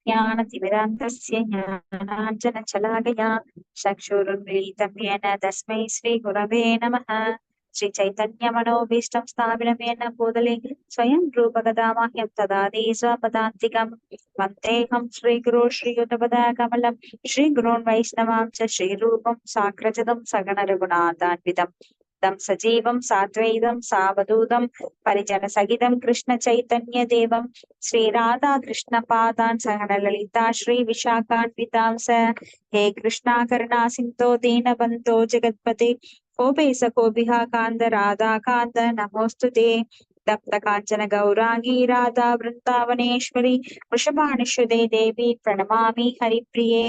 ज्ञानतिमिरान्धस्य ज्ञानाञ्जनशलाकया चक्षुरुन्मीलितं येन तस्मै श्रीगुरवे नमः। श्रीचैतन्यमनोभीष्टं स्थापितं येन भूतले स्वयं रूपकदामह्यं ददाति स्वपदान्तिकं। वन्देऽहं श्रीगुरो श्रीयुतपदाकमलं श्रीगुरोन् वैष्णवां च श्रीरूपं साग्रजतं सगणरघुनाथान्वितं तं सजीवं साद्वैतं सावधूतं परिजनसहितं कृष्णचैतन्यदेवं श्रीराधा कृष्णपादान् सहनललिता श्रीविशाखान्वितांस। हे कृष्णा करुणा सिन्धो दीनबन्धो जगत्पते कोपेश कोपिः कान्त राधा कान्त नमोऽस्तुते। तप्त काञ्चन गौरांगी राधा वृन्दावनेश्वरी वृषभानुसुते देवी प्रणमामि हरिप्रिये।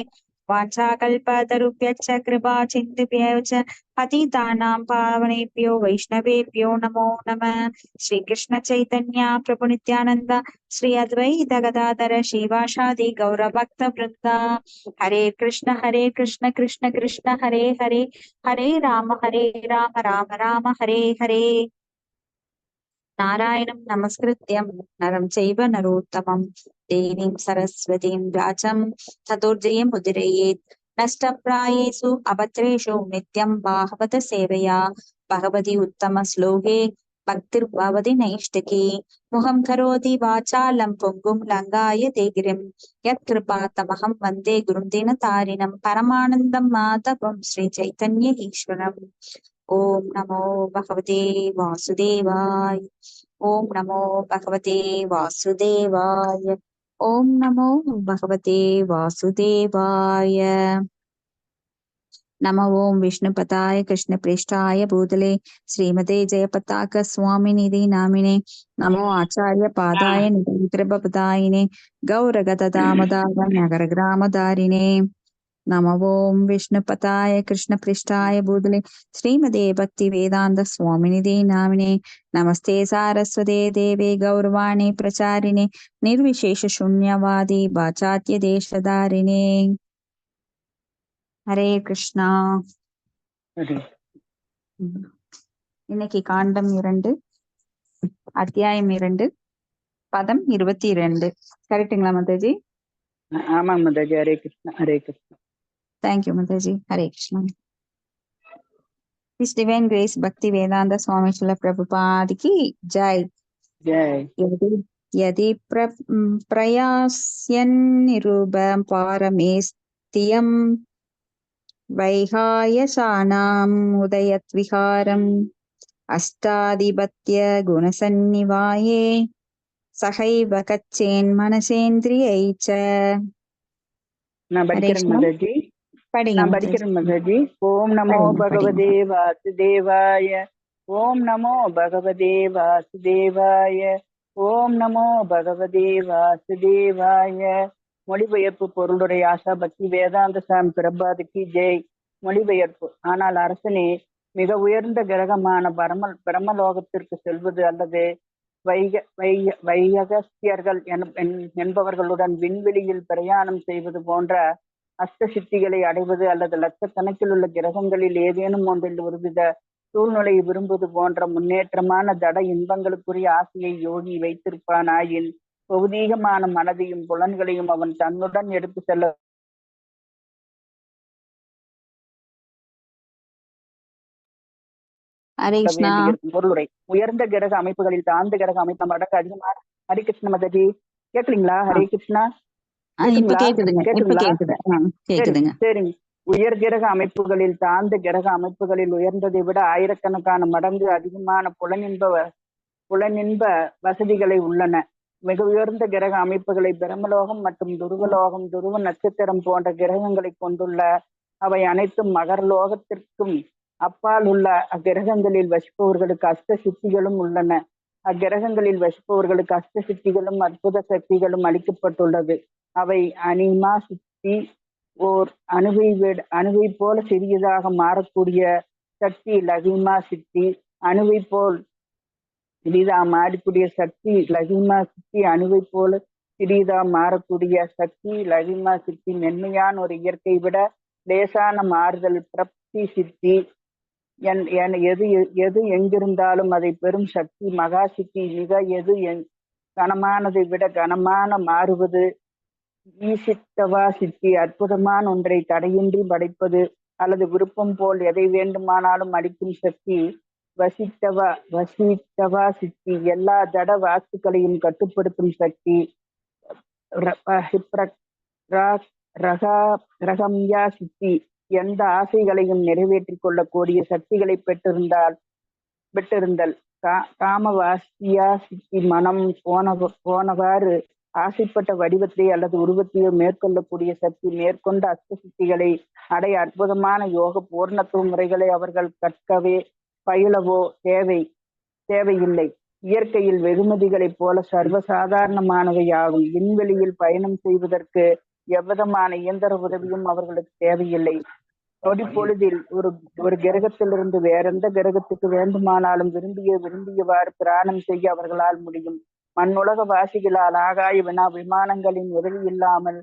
वाञ्छाकल्पतरुभ्यश्च कृपा सिन्धुभ्यः च पतितानां पावनेभ्यो वैष्णवेभ्यो नमो नमः। श्रीकृष्ण चैतन्य प्रभु नित्यानंद श्री अद्वैत गदाधर श्रीवासादि गौरभक्त वृंदा। हरे कृष्ण कृष्ण कृष्ण हरे हरे हरे राम राम राम हरे हरे। नारायणं नमस्कृत्यं नरं चैव नरोत्तमं देवीं सरस्वतीं व्याचं ततोर्जयमुदीरयेत्। नष्टप्रायेषु अभद्रेषु नित्यं भागवत सेवया भगवती उत्तमश्लोके भक्तिर्भवति नैष्टिकी। मुहं करोति वाचालं पुङ्गुं लङ्घायते गिरिं यत्कृपातमहं वन्दे गुरुं दीनतारिणं परमानन्दं माधवं श्रीचैतन्य ईश्वरम्। ओम नमो भगवते वासुदेवाय। ओम नमो भगवते वासुदेवाय। ओम नमो भगवते वासुदेवाय। नमो ओम विष्णुपताय कृष्णप्रेष्ठाय भूतले श्रीमते जयपताक स्वामिनिधि नामिने। नमो आचार्य पादाय निरन्तरपदायिने गौरगतदामोदाय नगरग्रामधारिणे। नमो ओम विष्णुपताय कृष्णपृष्ठाय भूतले श्रीमते भक्ति वेदांत स्वामिनिधि नामिने। नमस्ते सारस्वते देवे गौरवाणी प्रचारिणे निर्विशेष शून्यवादी वाचात्य देशधारिणे। हरे कृष्णा। இன்னைக்கு காண்டம் 2 அத்தியாயம் 2 பதம் 22. கரெக்ட்டுங்களா மாதாஜி? ஆமாங்க Mataji. Hare Krishna. Hare Krishna. Thank you Mataji. Hare Krishna. His Divine Grace Bhakti Vedanta Swami Srila Prabhupada ki jai. Jai. यदि प्रयास्यन् निरूपं पारमेस्त्यं वैहायसानाम् उदयद्विहारम् अष्टाधिपत्य गुणसन्निवाये सहैव कच्चेन् मनसेन्द्रियै च। நான் படிக்கிறேன் மாதாஜி. நான் படிக்கிறேன் மாதாஜி. ஓம் நமோ பகவதே வாசுதேவாய. ஓம் நமோ பகவதே வாசுதேவாய. ஓம் நமோ பகவதே வாசுதேவாய. மொழிபெயர்ப்பு பொருளுடைய ஆசா பக்தி வேதாந்த சாமி பிரபாதுக்கு ஜெய். மொழிபெயர்ப்பு. ஆனால் அரசனே, மிக உயர்ந்த கிரகமான பிரம்மலோகத்திற்கு செல்வது அல்லது வையகஸ்தியர்கள் என்பவர்களுடன் விண்வெளியில் பிரயாணம் செய்வது போன்ற அஷ்ட சித்திகளை அடைவது அல்லது லட்சக்கணக்கில் உள்ள கிரகங்களில் ஏதேனும் ஒன்றில் ஒருவித சூழ்நிலையை விரும்புவது போன்ற முன்னேற்றமான ஜட இன்பங்களுக்குரிய ஆசையை யோகி வைத்திருப்பானாயின் பௌதீகமான மனதையும் புலன்களையும் அவன் தன்னுடன் எடுத்து செல்ல பொருளுரை. உயர்ந்த கிரக அமைப்புகளில் தாழ்ந்த கிரக அமைப்பு மடங்கு அதிகமான. ஹரே கிருஷ்ண மாதாஜி கேட்கலீங்களா? ஹரே கிருஷ்ணா. சரிங்க. உயர் கிரக அமைப்புகளில் தாழ்ந்த கிரக அமைப்புகளில் உயர்ந்ததை விட ஆயிரக்கணக்கான மடங்கு அதிகமான புலனின்ப வசதிகளை உள்ளன. மிக உயர்ந்த கிரக அமைப்புகளை பிரம்மலோகம் மற்றும் துருவலோகம், துருவ நட்சத்திரம் போன்ற கிரகங்களை கொண்டுள்ள அவை அனைத்தும் மகரலோகத்திற்கும் அப்பால் உள்ள அக்கிரகங்களில் வசிப்பவர்களுக்கு அஷ்ட சித்திகளும் உள்ளன. அக்கிரகங்களில் வசிப்பவர்களுக்கு அஷ்ட சித்திகளும் அற்புத சக்திகளும் அளிக்கப்பட்டுள்ளது. அவை அனிமா சித்தி, ஓர் அணுவை போல சிறியதாக மாறக்கூடிய சக்தி லகிமா சித்தி. அணுவை போல் சிறிதா மாறக்கூடிய சக்தி லகிமா சித்தி. அணுவை போல சிறிதா மாறக்கூடிய சக்தி லகிமா சித்தி. மென்மையான ஒரு இயற்கை விட லேசான மாறுதல் பிரப்தி சித்தி. எது எங்கிருந்தாலும் அதை பெரும் சக்தி மகா சித்தி. மிக எது கனமானதை விட கனமான மாறுவது ஈசித்தவா சித்தி அற்புதமான ஒன்றை தடையின்றி படைப்பது அல்லது விருப்பம் போல் எதை வேண்டுமானாலும் அளிக்கும் சக்தி வசித்தவா சித்தி எல்லா ஜட வாஸ்துக்களையும் கட்டுப்படுத்தும் சக்தி ரகம்யா சித்தி எந்த ஆசைகளையும் நிறைவேற்றிக் கொள்ளக்கூடிய சக்திகளை பெற்றிருந்தல் காமவாசியா சித்தி மனம் போனவாறு ஆசைப்பட்ட வடிவத்தை அல்லது உருவத்தையோ மேற்கொள்ளக்கூடிய சக்தி மேற்கொண்ட அஷ்ட சித்திகளை அடைய அற்புதமான யோக பூர்ணத்துவ முறைகளை அவர்கள் கற்கவே பயிலவோ தேவையில்லை. இயற்கையில் வெகுமதிகளைப் போல சர்வசாதாரணமானவை ஆகும். விண்வெளியில் பயணம் செய்வதற்கு எவ்விதமான இயந்திர உதவியும் அவர்களுக்கு தேவையில்லை. நொடி பொழுதில் ஒரு கிரகத்திலிருந்து வேறெந்த கிரகத்துக்கு வேண்டுமானாலும் விரும்பியவாறு பிராணம் செய்ய அவர்களால் முடியும். மண்ணுலக வாசிகளால் ஆகாய விமானங்களின் உதவி இல்லாமல்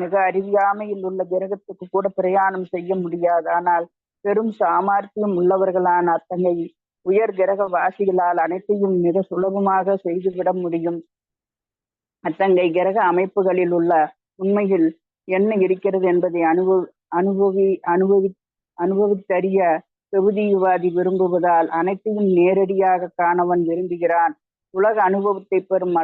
மிக அறியாமையில் உள்ள கிரகத்துக்கு கூட பிரயாணம் செய்ய முடியாது. ஆனால் பெரும் சாமர்த்தியம் உள்ளவர்களான அத்தகைய உயர் கிரக வாசிகளால் அனைத்தையும் மிக சுலபமாக செய்துவிட முடியும். அத்தகைய கிரக அமைப்புகளில் உள்ள உண்மையில் என்ன இருக்கிறது என்பதை அனுபவித்தறிய பெகுதிவாதி விரும்புவதால் அனைத்தையும் நேரடியாக காணவன் விரும்புகிறான். உலக அனுபவத்தை பெறும்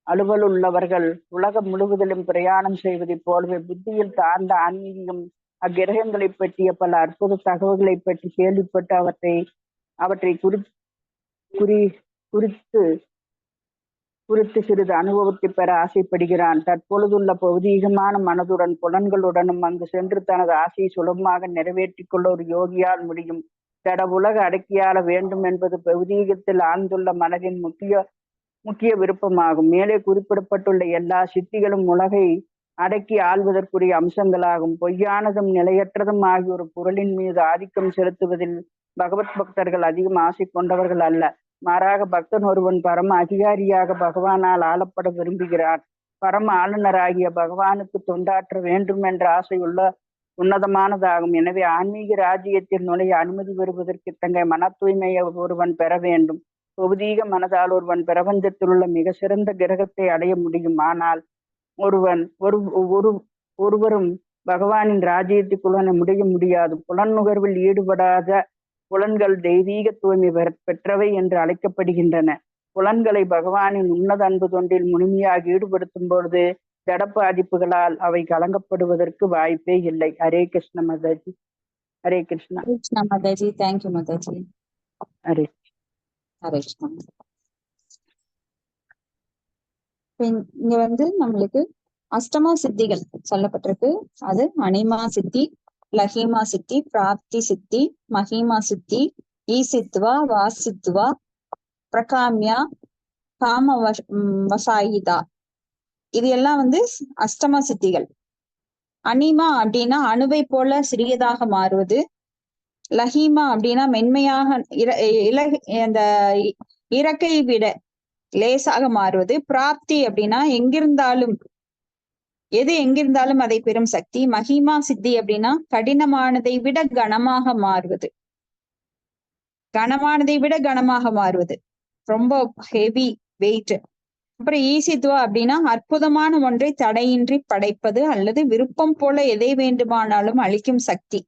அலுவலுள்ளவர்கள் உலகம் முழுவதிலும் பிரயாணம் செய்வதைப் போலவே புத்தியில் தாழ்ந்த ஆன்மீகம் அக்கிரகங்களை பற்றிய பல அற்புத தகவல்களை பற்றி கேள்விப்பட்டு அவற்றை குறித்து சிறிது அனுபவத்தை பெற ஆசைப்படுகிறான். தற்பொழுதுள்ள பௌதீகமான மனதுடன் புலன்களுடனும் அங்கு சென்று தனது ஆசையை சுலபமாக நிறைவேற்றிக் கொள்ள ஒரு யோகியால் முடியும். தட உலக அடக்கியாள வேண்டும் என்பது பௌதீகத்தில் ஆழ்ந்துள்ள மனதின் முக்கிய விருப்பமாகும். மேலே குறிப்பிடப்பட்டுள்ள எல்லா சித்திகளும் உலகை அடக்கி ஆள்வதற்குரிய அம்சங்களாகும். பொய்யானதும் நிலையற்றதும் ஆகிய ஒரு பொருளின் மீது ஆதிக்கம் செலுத்துவதில் பகவத் பக்தர்கள் அதிகம் ஆசை கொண்டவர்கள் அல்ல. மாறாக பக்தன் ஒருவன் பரம அதிகாரியாக பகவானால் ஆளப்பட விரும்புகிறான். பரம ஆளுநராகிய பகவானுக்கு தொண்டாற்ற வேண்டும் என்ற ஆசை உன்னதமானதாகும். எனவே ஆன்மீக ராஜ்யத்தில் நுழைய அனுமதி பெறுவதற்கு தங்கள் மன தூய்மையை ஒருவன் பெற வேண்டும். பௌதீக மனதால் ஒருவன் பிரபஞ்சத்தில் உள்ள மிக சிறந்த கிரகத்தை அடைய முடியும். ஆனால் ஒருவரும் பகவானின் ராஜ்யத்துக்குள்ள முடிய முடியாது. புலன் நுகர்வில் ஈடுபடாத புலன்கள் தெய்வீக தூய்மை பெற்றவை என்று அழைக்கப்படுகின்றன. புலன்களை பகவானின் உன்னத அன்பு தொண்டில் முழுமையாக ஈடுபடுத்தும் பொழுது ஜட பாதிப்புகளால் அவை கலங்கப்படுவதற்கு வாய்ப்பே இல்லை. ஹரே கிருஷ்ண மாதாஜி. ஹரே கிருஷ்ணா. கிருஷ்ணா மாதாஜி. தேங்க்யூ மாதாஜி. ஹரே ஹரே கிருஷ்ணா. இங்க நம்மளுக்கு அஷ்டமா சித்திகள் சொல்லப்பட்டிருக்கு. அது அனிமா சித்தி, லஹிமா சித்தி, பிராப்தி சித்தி, மஹிமா சித்தி, ஈசித்வா, வாசித்வா, பிரகாமியா, காம வசாயிதா. இது எல்லாம் அஷ்டமா சித்திகள். அனிமா அப்படின்னா அணுவை போல சிறியதாக மாறுவது. லஹிமா அப்படின்னா மென்மையாக அந்த இறக்கை விட லேசாக மாறுவது. பிராப்தி அப்படின்னா எங்கிருந்தாலும் அதை பெறும் சக்தி. மஹிமா சித்தி அப்படின்னா கடினமானதை விட கனமாக மாறுவது. ரொம்ப ஹெவி வெயிட். அப்புறம் ஈசித்வா அப்படின்னா அற்புதமான ஒன்றை தடையின்றி படைப்பது அல்லது விருப்பம் போல எதை வேண்டுமானாலும் அளிக்கும் சக்தி.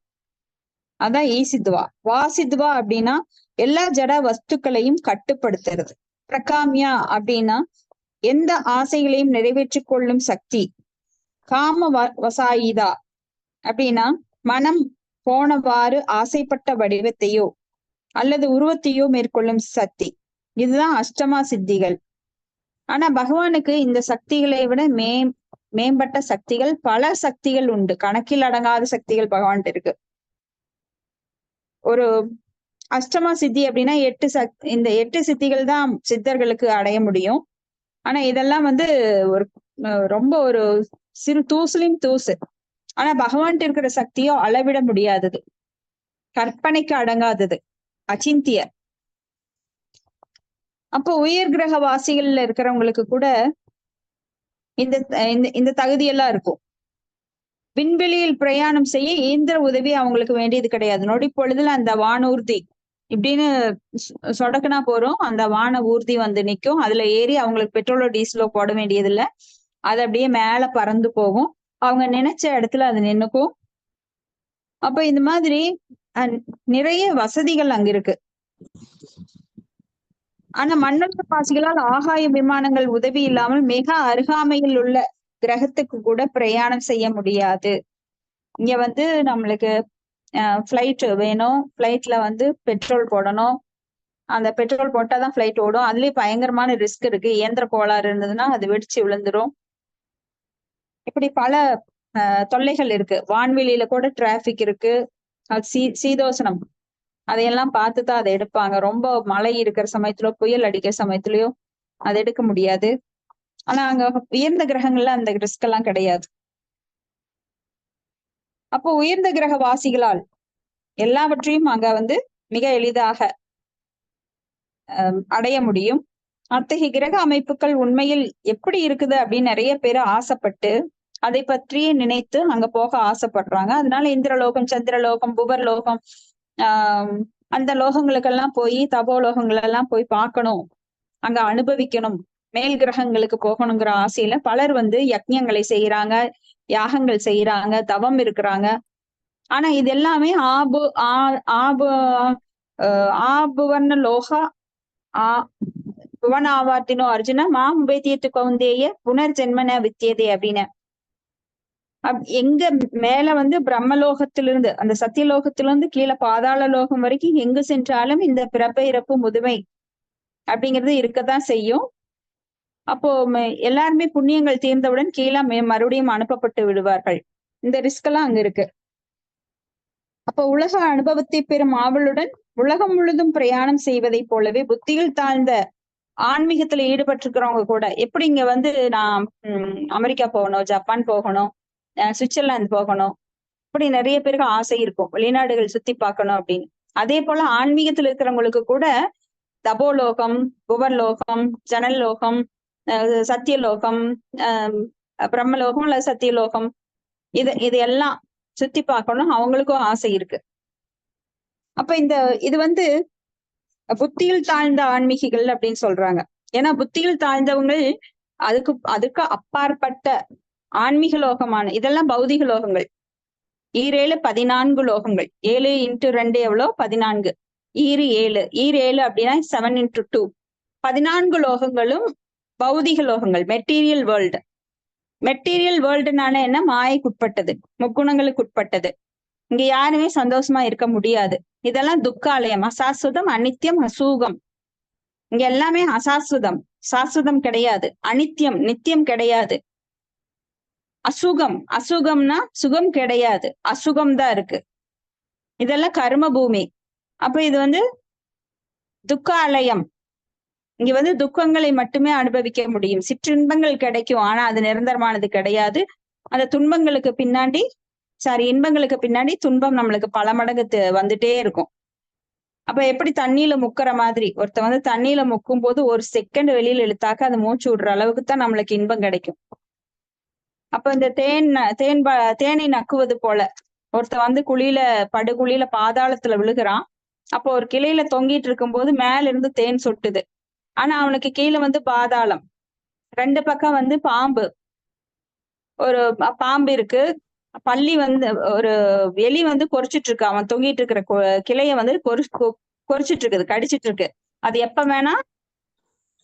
அதான் ஈசித்வா. வாசித்வா அப்படின்னா எல்லா ஜட வஸ்துக்களையும் கட்டுப்படுத்துறது. பிரகாமியா அப்படின்னா எந்த ஆசைகளையும் நிறைவேற்றிக் கொள்ளும் சக்தி. காம வசாயிதா அப்படின்னா மனம் போனவாறு ஆசைப்பட்ட வடிவத்தையோ அல்லது உருவத்தையோ மேற்கொள்ளும் சக்தி. இதுதான் அஷ்டமா சித்திகள். ஆனா பகவானுக்கு இந்த சக்திகளை விட மேம்பட்ட சக்திகள், பல சக்திகள் உண்டு. கணக்கில் அடங்காத சக்திகள் பகவான்கிட்ட இருக்கு. ஒரு அஷ்டமா சித்தி அப்படின்னா இந்த 8 சித்திகள் தான் சித்தர்களுக்கு அடைய முடியும். ஆனா இதெல்லாம் ஒரு ரொம்ப ஒரு சிறு தூசுலின் தூசு. ஆனா பகவான்கிட்ட இருக்கிற சக்தியோ அளவிட முடியாதது, கற்பனைக்கு அடங்காதது, அச்சிந்திய. அப்போ உயர் கிரக வாசிகள்ல இருக்கிறவங்களுக்கு கூட இந்த தகுதியெல்லாம் இருக்கும். விண்வெளியில் பிரயாணம் செய்ய இயந்திர உதவி அவங்களுக்கு வேண்டியது கிடையாது. நொடி பொழுதுல அந்த வானூர்தி இப்படின்னு சொடக்குனா போறோம், அந்த வான ஊர்தி நிக்கும். அதுல ஏறி அவங்களுக்கு பெட்ரோலோ டீசலோ போட வேண்டியது இல்லை. அது அப்படியே மேல பறந்து போகும். அவங்க நினைச்ச இடத்துல அது நின்னுக்கும். அப்ப இந்த மாதிரி நிறைய வசதிகள் அங்க இருக்கு. ஆனா மண்ணற்ற பாசிகளால் ஆகாய விமானங்கள் உதவி இல்லாமல் மிக அருகாமையில் உள்ள கிரகத்துக்கு கூட பிரயாணம் செய்ய முடியாது. இங்க வந்து நம்மளுக்கு ஃபிளைட் வேணும். ஃபிளைட்ல வந்து பெட்ரோல் போடணும். அந்த பெட்ரோல் போட்டாதான் ஃபிளைட் ஓடும். அதுலயும் பயங்கரமான ரிஸ்க் இருக்கு. இயந்திர கோளாறு இருந்ததுன்னா அது வெடிச்சு விழுந்துரும். இப்படி பல தொல்லைகள் இருக்கு. வான்வெளியில கூட டிராபிக் இருக்கு. சீதோசனம் அதையெல்லாம் பார்த்துதான் அதை எடுப்பாங்க. ரொம்ப மழை இருக்கிற சமயத்திலோ புயல் அடிக்கிற சமயத்திலயோ அதை எடுக்க முடியாது. ஆனா அங்க உயர்ந்த கிரகங்கள்ல அந்த ரிஸ்க் எல்லாம் கிடையாது. அப்போ உயர்ந்த கிரக வாசிகளால் எல்லாவற்றையும் அங்க வந்து மிக எளிதாக அடைய முடியும். அத்தகைய கிரக அமைப்புகள் உண்மையில் எப்படி இருக்குது அப்படின்னு நிறைய பேர் ஆசைப்பட்டு அதை பற்றியே நினைத்து அங்க போக ஆசைப்படுறாங்க. அதனால இந்திரலோகம், சந்திரலோகம், புவர்லோகம் அந்த லோகங்களுக்கெல்லாம் போய் தபோலோகங்கள் எல்லாம் போய் பார்க்கணும், அங்க அனுபவிக்கணும், மேல் கிரகங்களுக்கு போகணுங்கிற ஆசையில பலர் வந்து யக்ஞங்களை செய்யறாங்க, யாகங்கள் செய்யறாங்க, தவம் இருக்கிறாங்க. ஆனா இது எல்லாமே ஆபுவர்ண லோகா புவனாவார்த்தினோ அர்ஜுன மாம் உபேத்தியத்து கௌந்தேய புனர்ஜென்மன வித்தியதே அப்படின்னு. எங்க மேல வந்து பிரம்மலோகத்திலிருந்து அந்த சத்தியலோகத்திலிருந்து கீழே பாதாள லோகம் வரைக்கும் எங்கு சென்றாலும் இந்த பிறப்பு இறப்பு முதுமை அப்படிங்கிறது இருக்கத்தான் செய்யும். அப்போ எல்லாருமே புண்ணியங்கள் தீர்ந்தவுடன் கீழே மறுபடியும் அனுப்பப்பட்டு விடுவார்கள். இந்த ரிஸ்க் எல்லாம் அங்க இருக்கு. அப்போ உலக அனுபவத்தை பெறும் ஆவலுடன் உலகம் முழுதும் பிரயாணம் செய்வதை போலவே புத்தியில் தாழ்ந்த ஆன்மீகத்துல ஈடுபட்டிருக்கிறவங்க கூட எப்படி இங்க வந்து நான் அமெரிக்கா போகணும், ஜப்பான் போகணும், சுவிட்சர்லாந்து போகணும், இப்படி நிறைய பேருக்கு ஆசை இருக்கும், வெளிநாடுகள் சுத்தி பார்க்கணும் அப்படின்னு. அதே போல ஆன்மீகத்துல இருக்கிறவங்களுக்கு கூட தபோலோகம், புவர்லோகம், ஜனல் லோகம், சத்தியலோகம், பிரம்மலோகம் அல்ல சத்தியலோகம், இது எல்லாம் சுத்தி பார்க்கணும் அவங்களுக்கும் ஆசை இருக்கு. அப்ப இது வந்து புத்தியில் தாழ்ந்த ஆன்மீகிகள் அப்படின்னு சொல்றாங்க. ஏன்னா புத்தியில் தாழ்ந்தவங்க அதுக்கு அப்பாற்பட்ட ஆன்மீக லோகமான இதெல்லாம் பௌதிக லோகங்கள். 7 14 லோகங்கள். 7 × 2 எவ்வளோ? 14. 7 7 அப்படின்னா 7 × 2 14 லோகங்களும் பௌதிக லோகங்கள், மெட்டீரியல் வேர்ல்டு. மெட்டீரியல் வேர்ல்டுனால என்ன? மாயைக்குட்பட்டது, முக்குணங்களுக்கு உட்பட்டது. இங்க யாருமே சந்தோஷமா இருக்க முடியாது. இதெல்லாம் துக்காலயம், அசாஸ்வதம், அனித்தியம், அசூகம். இங்க எல்லாமே அசாஸ்வதம், சாஸ்வதம் கிடையாது. அனித்தியம், நித்தியம் கிடையாது. அசுகம், அசுகம்னா சுகம் கிடையாது, அசுகம் தான் இருக்கு. இதெல்லாம் கர்ம பூமி. அப்ப இது வந்து துக்காலயம். இங்க வந்து துக்கங்களை மட்டுமே அனுபவிக்க முடியும். சிற்றின்பங்கள் கிடைக்கும், ஆனா அது நிரந்தரமானது கிடையாது. அந்த துன்பங்களுக்கு பின்னாடி இன்பங்களுக்கு பின்னாடி துன்பம் நம்மளுக்கு பல மடங்கு வந்துட்டே இருக்கும். அப்ப எப்படி தண்ணியில முக்கிற மாதிரி ஒருத்த வந்து தண்ணியில முக்கும் போது ஒரு செகண்ட் வெளியில இழுத்தாக்க அது மூச்சு விடுற அளவுக்கு தான் நம்மளுக்கு இன்பம் கிடைக்கும். அப்ப இந்த தேனை நக்குவது போல ஒருத்த வந்து படுகுழியில பாதாளத்துல விழுகிறான். அப்போ ஒரு கிளையில தொங்கிட்டு இருக்கும் போது மேல இருந்து தேன் சொட்டுது. ஆனா அவனுக்கு கீழே வந்து பாதாளம், 2 பக்கம் வந்து பாம்பு, ஒரு பாம்பு இருக்கு, பள்ளி வந்து ஒரு எலி வந்து கொறிச்சிட்டு இருக்கு. அவன் தொங்கிட்டு இருக்கிற கிளைய வந்து கொறிச்சிட்டு இருக்குது, கடிச்சிட்டு இருக்கு. அது எப்ப வேணா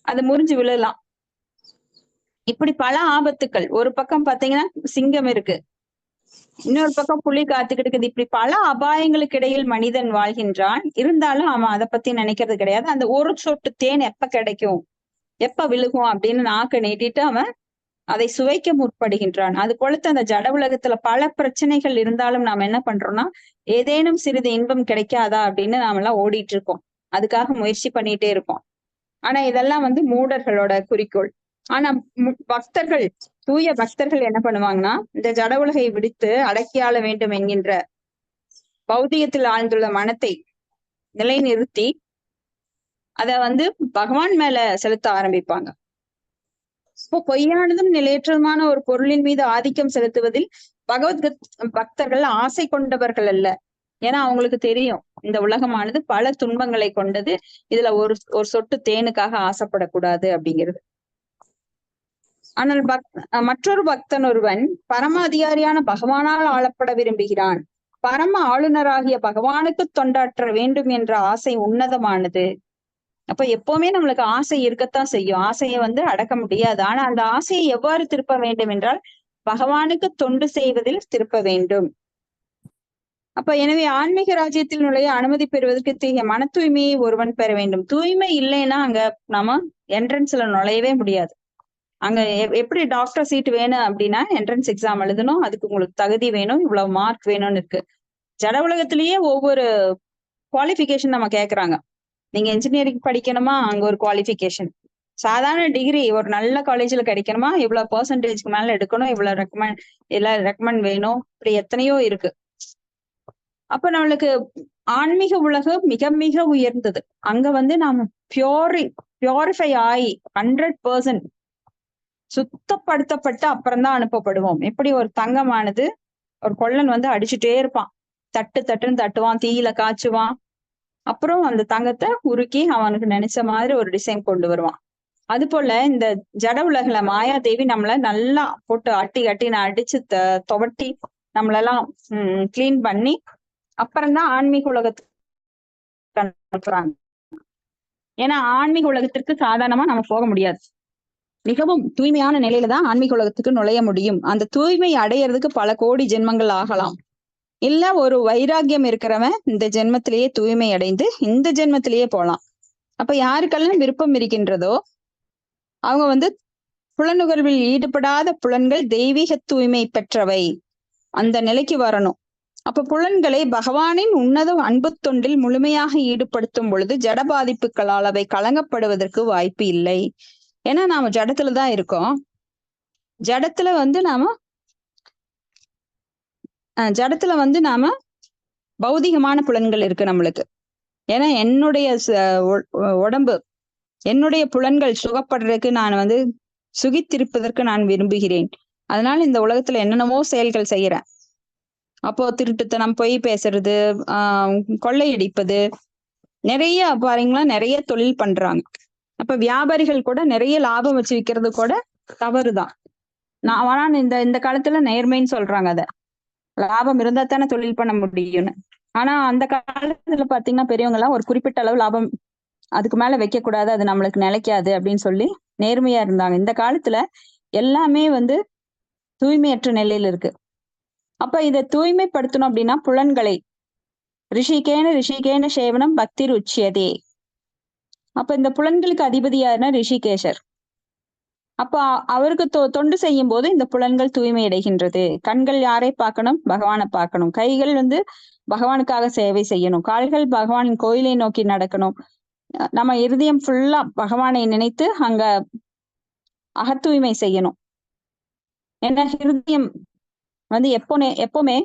அது முறிஞ்சு விழலாம். இப்படி பல ஆபத்துக்கள். ஒரு பக்கம் பாத்தீங்கன்னா சிங்கம் இருக்கு, இன்னொரு பக்கம் புலி காத்துக்கிட்டு இருக்குது. இப்படி பல அபாயங்களுக்கு இடையில் மனிதன் வாழ்கின்றான். இருந்தாலும் அவன் அதை பத்தி நினைக்கிறது கிடையாது. அந்த ஒரு சொட்டு தேன் எப்ப கிடைக்கும், எப்ப விழுகும் அப்படின்னு நாக்க நீட்டிட்டு அவன் அதை சுவைக்க முற்படுகின்றான். அது போலத்த அந்த ஜட உலகத்துல பல பிரச்சனைகள் இருந்தாலும் நாம என்ன பண்றோம்னா, ஏதேனும் சிறிது இன்பம் கிடைக்காதா அப்படின்னு நாம எல்லாம் ஓடிட்டு இருக்கோம். அதுக்காக முயற்சி பண்ணிட்டே இருக்கோம். ஆனா இதெல்லாம் வந்து மூடர்களோட குறிக்கோள். ஆனா பக்தர்கள், தூய பக்தர்கள் என்ன பண்ணுவாங்கன்னா, இந்த ஜட உலகை விடுத்து அடக்கியாள வேண்டும் என்கின்ற பௌதிகத்தில் ஆழ்ந்துள்ள மனத்தை நிலைநிறுத்தி அத வந்து பகவான் மேல செலுத்த ஆரம்பிப்பாங்க. இப்போ பொய்யானதும் நிலையற்றதுமான ஒரு பொருளின் மீது ஆதிக்கம் செலுத்துவதில் பகவத் பக்தர்கள் ஆசை கொண்டவர்கள் அல்ல. ஏன்னா அவங்களுக்கு தெரியும் இந்த உலகமானது பல துன்பங்களை கொண்டது, இதுல ஒரு சொட்டு தேனுக்காக ஆசைப்படக்கூடாது அப்படிங்கிறது. ஆனால் மற்றொரு பக்தன் ஒருவன் பரம அதிகாரியான பகவானால் ஆளப்பட விரும்புகிறான். பரம ஆளுநராகிய பகவானுக்கு தொண்டாற்ற வேண்டும் என்ற ஆசை உன்னதமானது. அப்ப எப்பவுமே நம்மளுக்கு ஆசை இருக்கத்தான் செய்யும். ஆசையை அடக்க முடியாது. ஆனா அந்த ஆசையை எவ்வாறு திருப்ப வேண்டும் என்றால் பகவானுக்கு தொண்டு செய்வதில் திருப்ப வேண்டும். அப்ப எனவே ஆன்மீக ராஜ்யத்தில் நுழைய அனுமதி பெறுவதற்கு இத்தகைய மன தூய்மையை ஒருவன் பெற வேண்டும். தூய்மை இல்லைன்னா அங்க நாம என்ட்ரன்ஸ்ல நுழையவே முடியாது. அங்க எப்படி டாக்டர் சீட் வேணும் அப்படின்னா என்ட்ரன்ஸ் எக்ஸாம் எழுதணும், அதுக்கு உங்களுக்கு தகுதி வேணும், இவ்வளவு மார்க் வேணும்னு இருக்கு. ஜட உலகத்திலேயே ஒவ்வொரு குவாலிஃபிகேஷன் நம்ம கேக்குறாங்க. நீங்க இன்ஜினியரிங் படிக்கணுமா, அங்க ஒரு குவாலிஃபிகேஷன். சாதாரண டிகிரி ஒரு நல்ல காலேஜ்ல கிடைக்கணுமா, இவ்வளவு பெர்சன்டேஜ்க்கு மேல எடுக்கணும், இவ்வளவு ரெக்கமெண்ட் வேணும், இப்படி எத்தனையோ இருக்கு. அப்ப நம்மளுக்கு ஆன்மீக உலகம் மிக மிக உயர்ந்தது. அங்க நாம பியூரிஃபை ஆகி 100% சுத்தப்படுத்தப்பட்டு அப்புறம்தான் அனுப்பப்படுவோம். எப்படி ஒரு தங்கமானது ஒரு கொள்ளன் அடிச்சுட்டே இருப்பான், தட்டுன்னு தட்டுவான், தீயில காய்ச்சுவான், அப்புறம் அந்த தங்கத்தை உருக்கி அவனுக்கு நினைச்ச மாதிரி ஒரு டிசைன் கொண்டு வருவான். அது போல இந்த ஜட உலகில மாயாதேவி நம்மள நல்லா போட்டு அட்டி அடிச்சு துவட்டி நம்மளெல்லாம் கிளீன் பண்ணி அப்புறம்தான் ஆன்மீக உலகத்துக்கு அனுப்புறாங்க. ஏன்னா ஆன்மீக உலகத்திற்கு சாதாரணமா நம்ம போக முடியாது. மிகவும் தூய்மையான நிலையில தான் ஆன்மீக உலகத்துக்கு நுழைய முடியும். அந்த தூய்மை அடையிறதுக்கு பல கோடி ஜென்மங்கள் ஆகலாம். இல்ல ஒரு வைராக்கியம் இருக்கிறவன் இந்த ஜென்மத்திலேயே தூய்மை அடைந்து இந்த ஜென்மத்திலேயே போலாம். அப்ப யாருக்கெல்லாம் விருப்பம் இருக்கின்றதோ அவங்க புலனுகர்வில் ஈடுபடாத புலன்கள் தெய்வீக தூய்மை பெற்றவை, அந்த நிலைக்கு வரணும். அப்ப புலன்களை பகவானின் உன்னத அன்பு தொண்டில் முழுமையாக ஈடுபடுத்தும் பொழுது ஜட பாதிப்புகளால் அவை கலங்கப்படுவதற்கு வாய்ப்பு இல்லை. ஏன்னா நாம ஜடத்துலதான் இருக்கோம். ஜடத்துல நாம பௌதிகமான புலன்கள் இருக்கு நம்மளுக்கு. ஏன்னா என்னுடைய உடம்பு, என்னுடைய புலன்கள் சுகப்படுறதுக்கு நான் சுகித்திருப்பதற்கு நான் விரும்புகிறேன். அதனால இந்த உலகத்துல என்னென்னவோ செயல்கள் செய்யறேன். அப்போ திருட்டுத்தனம், பொய் பேசுறது, கொள்ளையடிப்பது, நிறைய பாருங்களா, நிறைய தொழில் பண்றாங்க. அப்ப வியாபாரிகள் கூட நிறைய லாபம் வச்சு விற்கிறது கூட தவறுதான். ஆனா இந்த காலத்துல நேர்மைன்னு சொல்றாங்க. அத லாபம் இருந்தா தானே தொழில் பண்ண முடியும்னு. ஆனா அந்த காலத்துல பாத்தீங்கன்னா பெரியவங்க எல்லாம் ஒரு குறிப்பிட்ட அளவு லாபம் அதுக்கு மேல வைக்க கூடாது, அது நம்மளுக்கு நிலைக்காது அப்படின்னு சொல்லி நேர்மையா இருந்தாங்க. இந்த காலத்துல எல்லாமே தூய்மையற்ற நிலையில இருக்கு. அப்ப இதை தூய்மைப்படுத்தணும் அப்படின்னா புலன்களை ரிஷிகேன சேவனம் பக்தி உச்சியதே. அப்ப இந்த புலன்களுக்கு அதிபதியாருன்னா ரிஷிகேஷர். அப்ப அவருக்கு தொண்டு செய்யும் போது இந்த புலன்கள் தூய்மை அடைகின்றது. கண்கள் யாரை பார்க்கணும்? பகவானை பார்க்கணும். கைகள் பகவானுக்காக சேவை செய்யணும். கால்கள் பகவானின் கோயிலை நோக்கி நடக்கணும். நம்ம இருதயம் ஃபுல்லா பகவானை நினைத்து அங்க அகத்தூய்மை செய்யணும். ஏன்னா ஹிருதயம் எப்பவுமே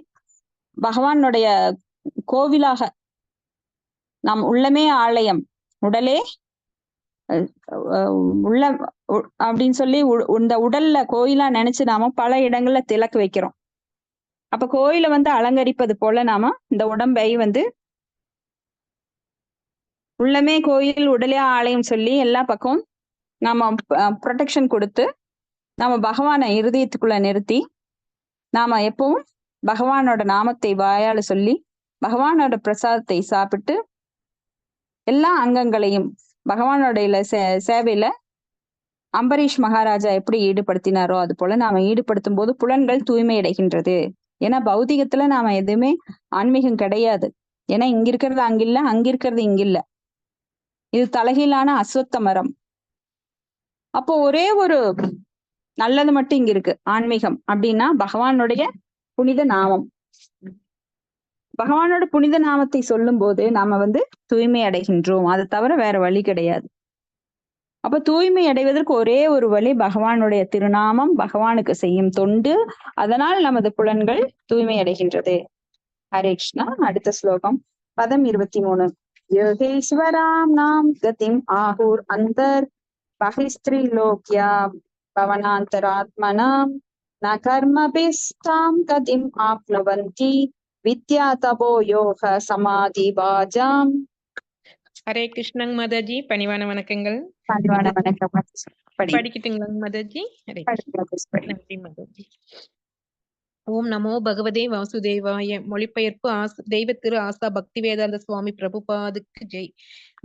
பகவானுடைய கோவிலாக, நாம் உள்ளமே ஆலயம், உடலே உள்ள அப்படின்னு சொல்லி இந்த உடல்ல கோயிலா நினைச்சு நாம பல இடங்கள்ல திலக்கு வைக்கிறோம். அப்ப கோயிலை அலங்கரிப்பது போல நாம இந்த உடம்பை உள்ளமே கோயில் உடலே ஆலயம் சொல்லி எல்லா பக்கம் நாம ப்ரொடெக்ஷன் கொடுத்து நாம பகவானை இருதயத்துக்குள்ள நிறுத்தி நாம எப்பவும் பகவானோட நாமத்தை வாயால சொல்லி பகவானோட பிரசாதத்தை சாப்பிட்டு எல்லா அங்கங்களையும் பகவானோட சேவையில அம்பரீஷ் மகாராஜா எப்படி ஈடுபடுத்தினாரோ அது போல நாம ஈடுபடுத்தும் போது புலன்கள் தூய்மை அடைகின்றது. ஏன்னா பௌதிகத்துல நாம எதுவுமே ஆன்மீகம் கிடையாது. ஏன்னா இங்க இருக்கிறது அங்கில்ல, அங்க இருக்கிறது இங்கில்ல. இது தலைகீழான அஸ்வத்த மரம். அப்போ ஒரே ஒரு நல்லது மட்டும் இங்க இருக்கு, ஆன்மீகம் அப்படின்னா பகவானுடைய புனித நாமம். பகவானோட புனித நாமத்தை சொல்லும் போது நாம தூய்மை அடைகின்றோம். அதை தவிர வேற வழி கிடையாது. அப்ப தூய்மை அடைவதற்கு ஒரே ஒரு வழி பகவானுடைய திருநாமம், பகவானுக்கு செய்யும் தொண்டு. அதனால் நமது புலன்கள் தூய்மை அடைகின்றது. ஹரே கிருஷ்ணா. அடுத்த ஸ்லோகம் பதம் 23. யோகேஸ்வராம் நாம் கதிம் ஆஹூர் அந்தர் பஹிஸ்திரி லோக்யா பவனாந்தராத்மனாம் ந கர்மபிஸ்தாம் கதிம் ஆப்னுவந்தி வித்யா தபோ யோக சமாதி பாஜாம். ஹரே கிருஷ்ணங் மாதாஜி, பணிவான வணக்கங்கள். பணிவான வணக்கம். படிக்கட்டுங்களா மாதாஜி? ஹரே கிருஷ்ணா. படி. நன்றி மாதாஜி. ஓம் நமோ பகவதே வாசுதேவாய. மொழிபெயர்ப்பு தெய்வ திரு ஆசா பக்தி வேதாந்த சுவாமி பிரபுபாதுக்கு ஜெய்.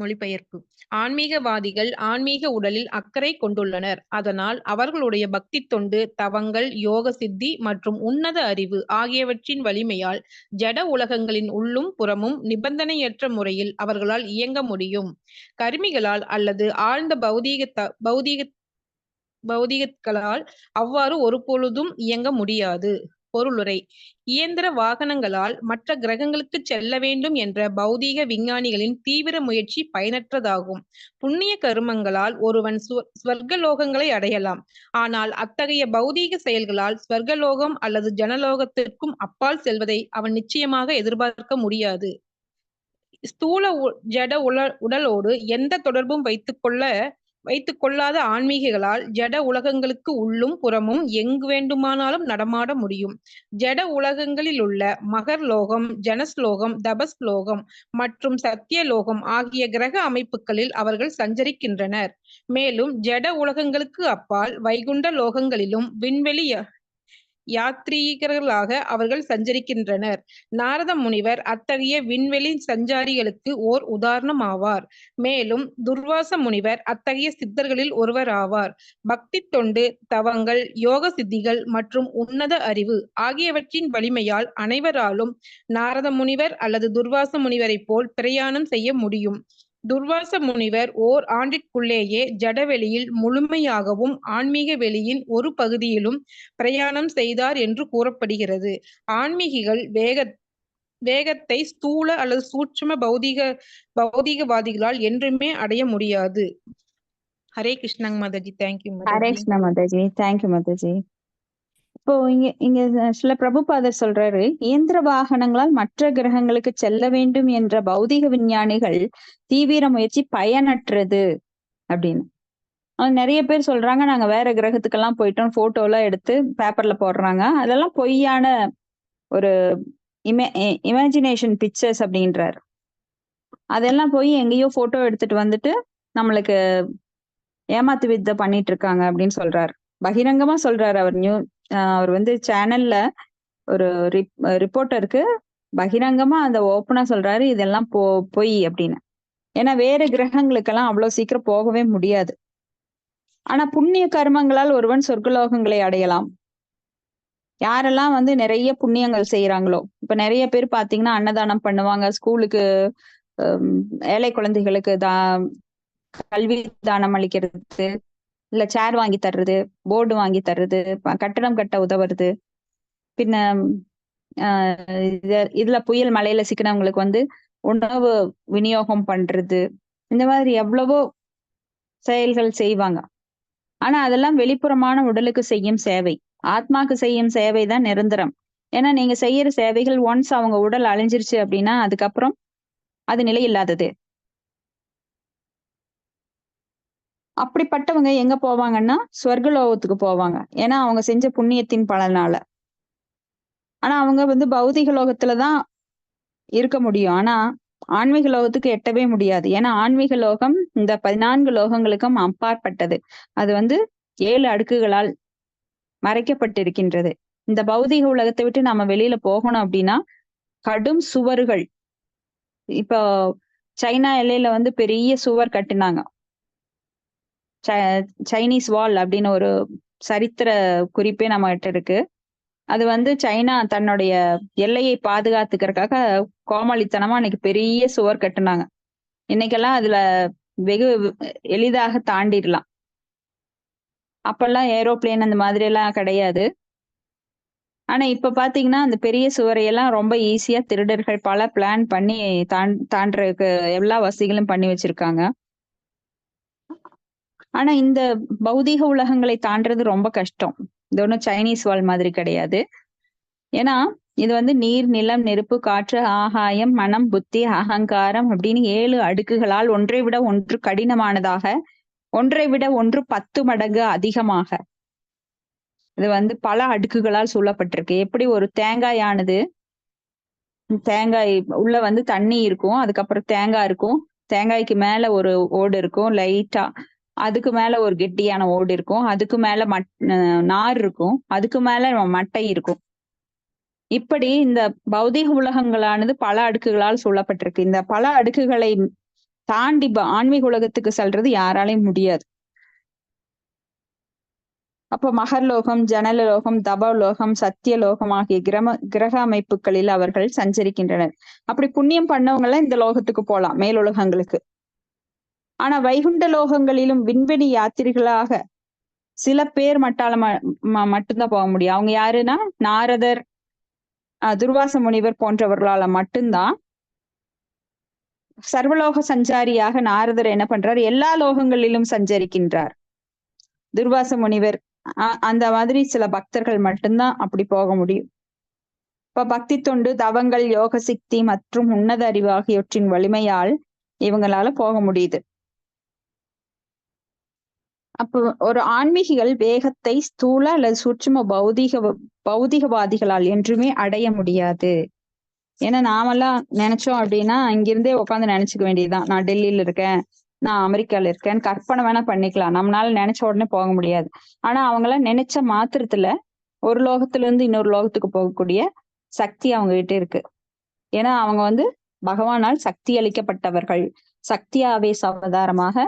மொழிபெயர்ப்பு: ஆன்மீகவாதிகள் ஆன்மீக உடலில் அக்கறை கொண்டுள்ளனர். அதனால் அவர்களுடைய பக்தி தொண்டு, தவங்கள், யோக சித்தி மற்றும் உன்னத அறிவு ஆகியவற்றின் வலிமையால் ஜட உலகங்களின் உள்ளும் புறமும் நிபந்தனையற்ற முறையில் அவர்களால் இயங்க முடியும். கருமிகளால் அல்லது ஆழ்ந்த பௌதீகங்களால் அவ்வாறு ஒருபொழுதும் இயங்க முடியாது. பொருளுரை: இயந்திர வாகனங்களால் மற்ற கிரகங்களுக்கு செல்ல வேண்டும் என்ற பௌதீக விஞ்ஞானிகளின் தீவிர முயற்சி பயனற்றதாகும். புண்ணிய கருமங்களால் ஒருவன் ஸ்வர்கலோகங்களை அடையலாம். ஆனால் அத்தகைய பௌதீக செயல்களால் ஸ்வர்கலோகம் அல்லது ஜனலோகத்திற்கும் அப்பால் செல்வதை அவன் நிச்சயமாக எதிர்பார்க்க முடியாது. ஸ்தூல ஜட உடலோடு எந்த தொடர்பும் வைத்துக் கொள்ளாத ஆன்மீகிகளால் ஜட உலகங்களுக்கு உள்ளும் புறமும் எங்கு வேண்டுமானாலும் நடமாட முடியும். ஜட உலகங்களிலுள்ள மகர்லோகம், ஜனஸ்லோகம், தபஸ்லோகம் மற்றும் சத்தியலோகம் ஆகிய கிரக அமைப்புகளில் அவர்கள் சஞ்சரிக்கின்றனர். மேலும் ஜட உலகங்களுக்கு அப்பால் வைகுண்ட லோகங்களிலும் விண்வெளி யாத்ரீகர்களாக அவர்கள் சஞ்சரிக்கின்றனர். நாரத முனிவர் அத்தகைய விண்வெளி சஞ்சாரிகளுக்கு ஓர் உதாரணம் ஆவார். மேலும் துர்வாச முனிவர் அத்தகைய சித்தர்களில் ஒருவர் ஆவார். பக்தி தொண்டு, தவங்கள், யோக சித்திகள் மற்றும் உன்னத அறிவு ஆகியவற்றின் வலிமையால் அனைவராலும் நாரத முனிவர் அல்லது துர்வாச முனிவரை போல் பிரயாணம் செய்ய முடியும். துர்வாச முனிவர் ஓர் ஆண்டிற்குள்ளேயே ஜடவெளியில் முழுமையாகவும் ஆன்மீக வெளியின் ஒரு பகுதியிலும் பிரயாணம் செய்தார் என்று கூறப்படுகிறது. ஆன்மீகிகள் வேகத்தை ஸ்தூல அல்லது சூட்சும பௌதீகவாதிகளால் என்றுமே அடைய முடியாது. ஹரே கிருஷ்ணாங்க மாதாஜி. தேங்க்யூ ஹரே கிருஷ்ணா மாதாஜி. தேங்க்யூ மாதாஜி. இப்போ இங்க சில பிரபுபாதர் சொல்றாரு, இயந்திர வாகனங்களால் மற்ற கிரகங்களுக்கு செல்ல வேண்டும் என்ற பௌதிக விஞ்ஞானிகள் தீவிர முயற்சி பயனற்றது அப்படின்னு. நிறைய பேர் சொல்றாங்க, நாங்க வேற கிரகத்துக்கெல்லாம் போயிட்டோம், போட்டோ எல்லாம் எடுத்து பேப்பர்ல போடுறாங்க. அதெல்லாம் பொய்யான ஒரு இமேஜினேஷன் பிக்சர்ஸ் அப்படின்றாரு. அதெல்லாம் போய் எங்கேயோ போட்டோ எடுத்துட்டு வந்துட்டு நம்மளுக்கு ஏமாத்து வித்தை பண்ணிட்டு இருக்காங்க அப்படின்னு சொல்றாரு. பகிரங்கமா சொல்றாரு. அவர் சேனல்ல ஒரு ரிப்போர்ட்டருக்கு பகிரங்கமா அந்த ஓப்பனா சொல்றாரு, இதெல்லாம் பொய் அப்படின்னு. ஏன்னா வேற கிரகங்களுக்கெல்லாம் அவ்வளவு சீக்கிரம் போகவே முடியாது. ஆனா புண்ணிய கர்மங்களால் ஒருவன் சொர்க்கலோகங்களை அடையலாம். யாரெல்லாம் நிறைய புண்ணியங்கள் செய்யறாங்களோ, இப்ப நிறைய பேர் பாத்தீங்கன்னா அன்னதானம் பண்ணுவாங்க, ஸ்கூலுக்கு ஏழை குழந்தைகளுக்கு கல்வி தானம் அளிக்கிறது, இல்ல சேர் வாங்கி தர்றது, போர்டு வாங்கி தர்றது, கட்டடம் கட்ட உதவுறது, பின்ன இதுல புயல் மலையில சிக்கினவங்களுக்கு உணவு விநியோகம் பண்றது, இந்த மாதிரி எவ்வளவோ செயல்கள் செய்வாங்க. ஆனா அதெல்லாம் வெளிப்புறமான உடலுக்கு செய்யும் சேவை. ஆத்மாக்கு செய்யும் சேவை தான் நிரந்தரம். ஏன்னா நீங்க செய்யற சேவைகள் ஒன்ஸ் அவங்க உடல் அழிஞ்சிருச்சு அப்படின்னா அதுக்கப்புறம் அது நிலை இல்லாதது. அப்படிப்பட்டவங்க எங்க போவாங்கன்னா ஸ்வர்கலோகத்துக்கு போவாங்க. ஏன்னா அவங்க செஞ்ச புண்ணியத்தின் பலனால. ஆனா அவங்க பௌதிக லோகத்துலதான் இருக்க முடியும். ஆனா ஆன்மீக லோகத்துக்கு எட்டவே முடியாது. ஏன்னா ஆன்மீக லோகம் இந்த 14 லோகங்களுக்கும் அப்பாற்பட்டது. அது 7 அடுக்குகளால் மறைக்கப்பட்டிருக்கின்றது. இந்த பௌதிக உலகத்தை விட்டு நாம வெளியில போகணும் அப்படின்னா கடும் சுவர்கள், இப்போ சைனா எல்லையில பெரிய சுவர் கட்டினாங்க. சைனீஸ் வால் அப்படின்னு ஒரு சரித்திர குறிப்பே நம்ம கிட்ட இருக்கு. அது சைனா தன்னுடைய எல்லையை பாதுகாத்துக்கிறதுக்காக கோமாளித்தனமா அன்னைக்கு பெரிய சுவர் கட்டுனாங்க. இன்னைக்கெல்லாம் அதுல வெகு எளிதாக தாண்டிடலாம். அப்பெல்லாம் ஏரோப்ளேன் அந்த மாதிரி எல்லாம் கிடையாது. ஆனா இப்ப பாத்தீங்கன்னா அந்த பெரிய சுவரையெல்லாம் ரொம்ப ஈஸியா திருடர்கள் பல பிளான் பண்ணி தாண்டறதுக்கு எல்லா வசதிகளும் பண்ணி வச்சிருக்காங்க. ஆனா இந்த பௌதீக உலகங்களை தாண்டறது ரொம்ப கஷ்டம். இது ஒன்றும் சைனீஸ் வால் மாதிரி கிடையாது. ஏன்னா இது நீர், நிலம், நெருப்பு, காற்று, ஆகாயம், மனம், புத்தி, அகங்காரம் அப்படின்னு 7 அடுக்குகளால் ஒன்றை விட ஒன்று கடினமானதாக, ஒன்றை விட ஒன்று 10 மடங்கு அதிகமாக இது பல அடுக்குகளால் சூழப்பட்டிருக்கு. எப்படி ஒரு தேங்காயானது, தேங்காய் உள்ள தண்ணி இருக்கும், அதுக்கப்புறம் தேங்காய் இருக்கும், தேங்காய்க்கு மேல ஒரு ஓடு இருக்கும் லைட்டா, அதுக்கு மேல ஒரு கெட்டியான ஓடு இருக்கும், அதுக்கு மேல நார் இருக்கும், அதுக்கு மேல மட்டை இருக்கும். இப்படி இந்த பௌதீக உலகங்களானது பல அடுக்குகளால் சூழப்பட்டிருக்கு. இந்த பல அடுக்குகளை தாண்டி ஆன்மீக உலகத்துக்கு செல்றது யாராலையும் முடியாது. அப்போ மகர்லோகம், ஜனலோகம், தபலோகம், சத்தியலோகம் ஆகிய கிரக அமைப்புகளில் அவர்கள் சஞ்சரிக்கின்றனர். அப்படி புண்ணியம் பண்ணவங்க எல்லாம் இந்த லோகத்துக்கு போலாம், மேலுலகங்களுக்கு. ஆனா வைகுண்ட லோகங்களிலும் விண்வெளி யாத்திரிகளாக சில பேர் மட்டும்தான் போக முடியும். அவங்க யாருன்னா நாரதர், துர்வாச முனிவர் போன்றவர்களால மட்டும்தான். சர்வலோக சஞ்சாரியாக நாரதர் என்ன பண்றார், எல்லா லோகங்களிலும் சஞ்சரிக்கின்றார். துர்வாச முனிவர் அந்த மாதிரி சில பக்தர்கள் மட்டும்தான் அப்படி போக முடியும். இப்ப பக்தி தொண்டு, தவங்கள், யோக சக்தி மற்றும் உன்னத அறிவு ஆகியவற்றின் வலிமையால் இவங்களால போக முடியுது. அப்போ ஒரு ஆன்மீகிகள் வேகத்தை ஸ்தூல அல்லது சூட்சும பௌதிகவாதிகளால் என்றுமே அடைய முடியாது. ஏன்னா நாமெல்லாம் நினைச்சோம் அப்படின்னா இங்கிருந்தே உட்காந்து நினைச்சுக்க வேண்டியதுதான். நான் டெல்லியில இருக்கேன், நான் அமெரிக்கால இருக்கேன், கற்பனை வேணா பண்ணிக்கலாம். நம்மளால நினைச்ச உடனே போக முடியாது. ஆனா அவங்களாம் நினைச்ச மாத்திரத்துல ஒரு லோகத்துல இருந்து இன்னொரு லோகத்துக்கு போகக்கூடிய சக்தி அவங்க கிட்ட இருக்கு. ஏன்னா அவங்க பகவானால் சக்தி அளிக்கப்பட்டவர்கள், சக்தி ஆவேச அவதாரமாக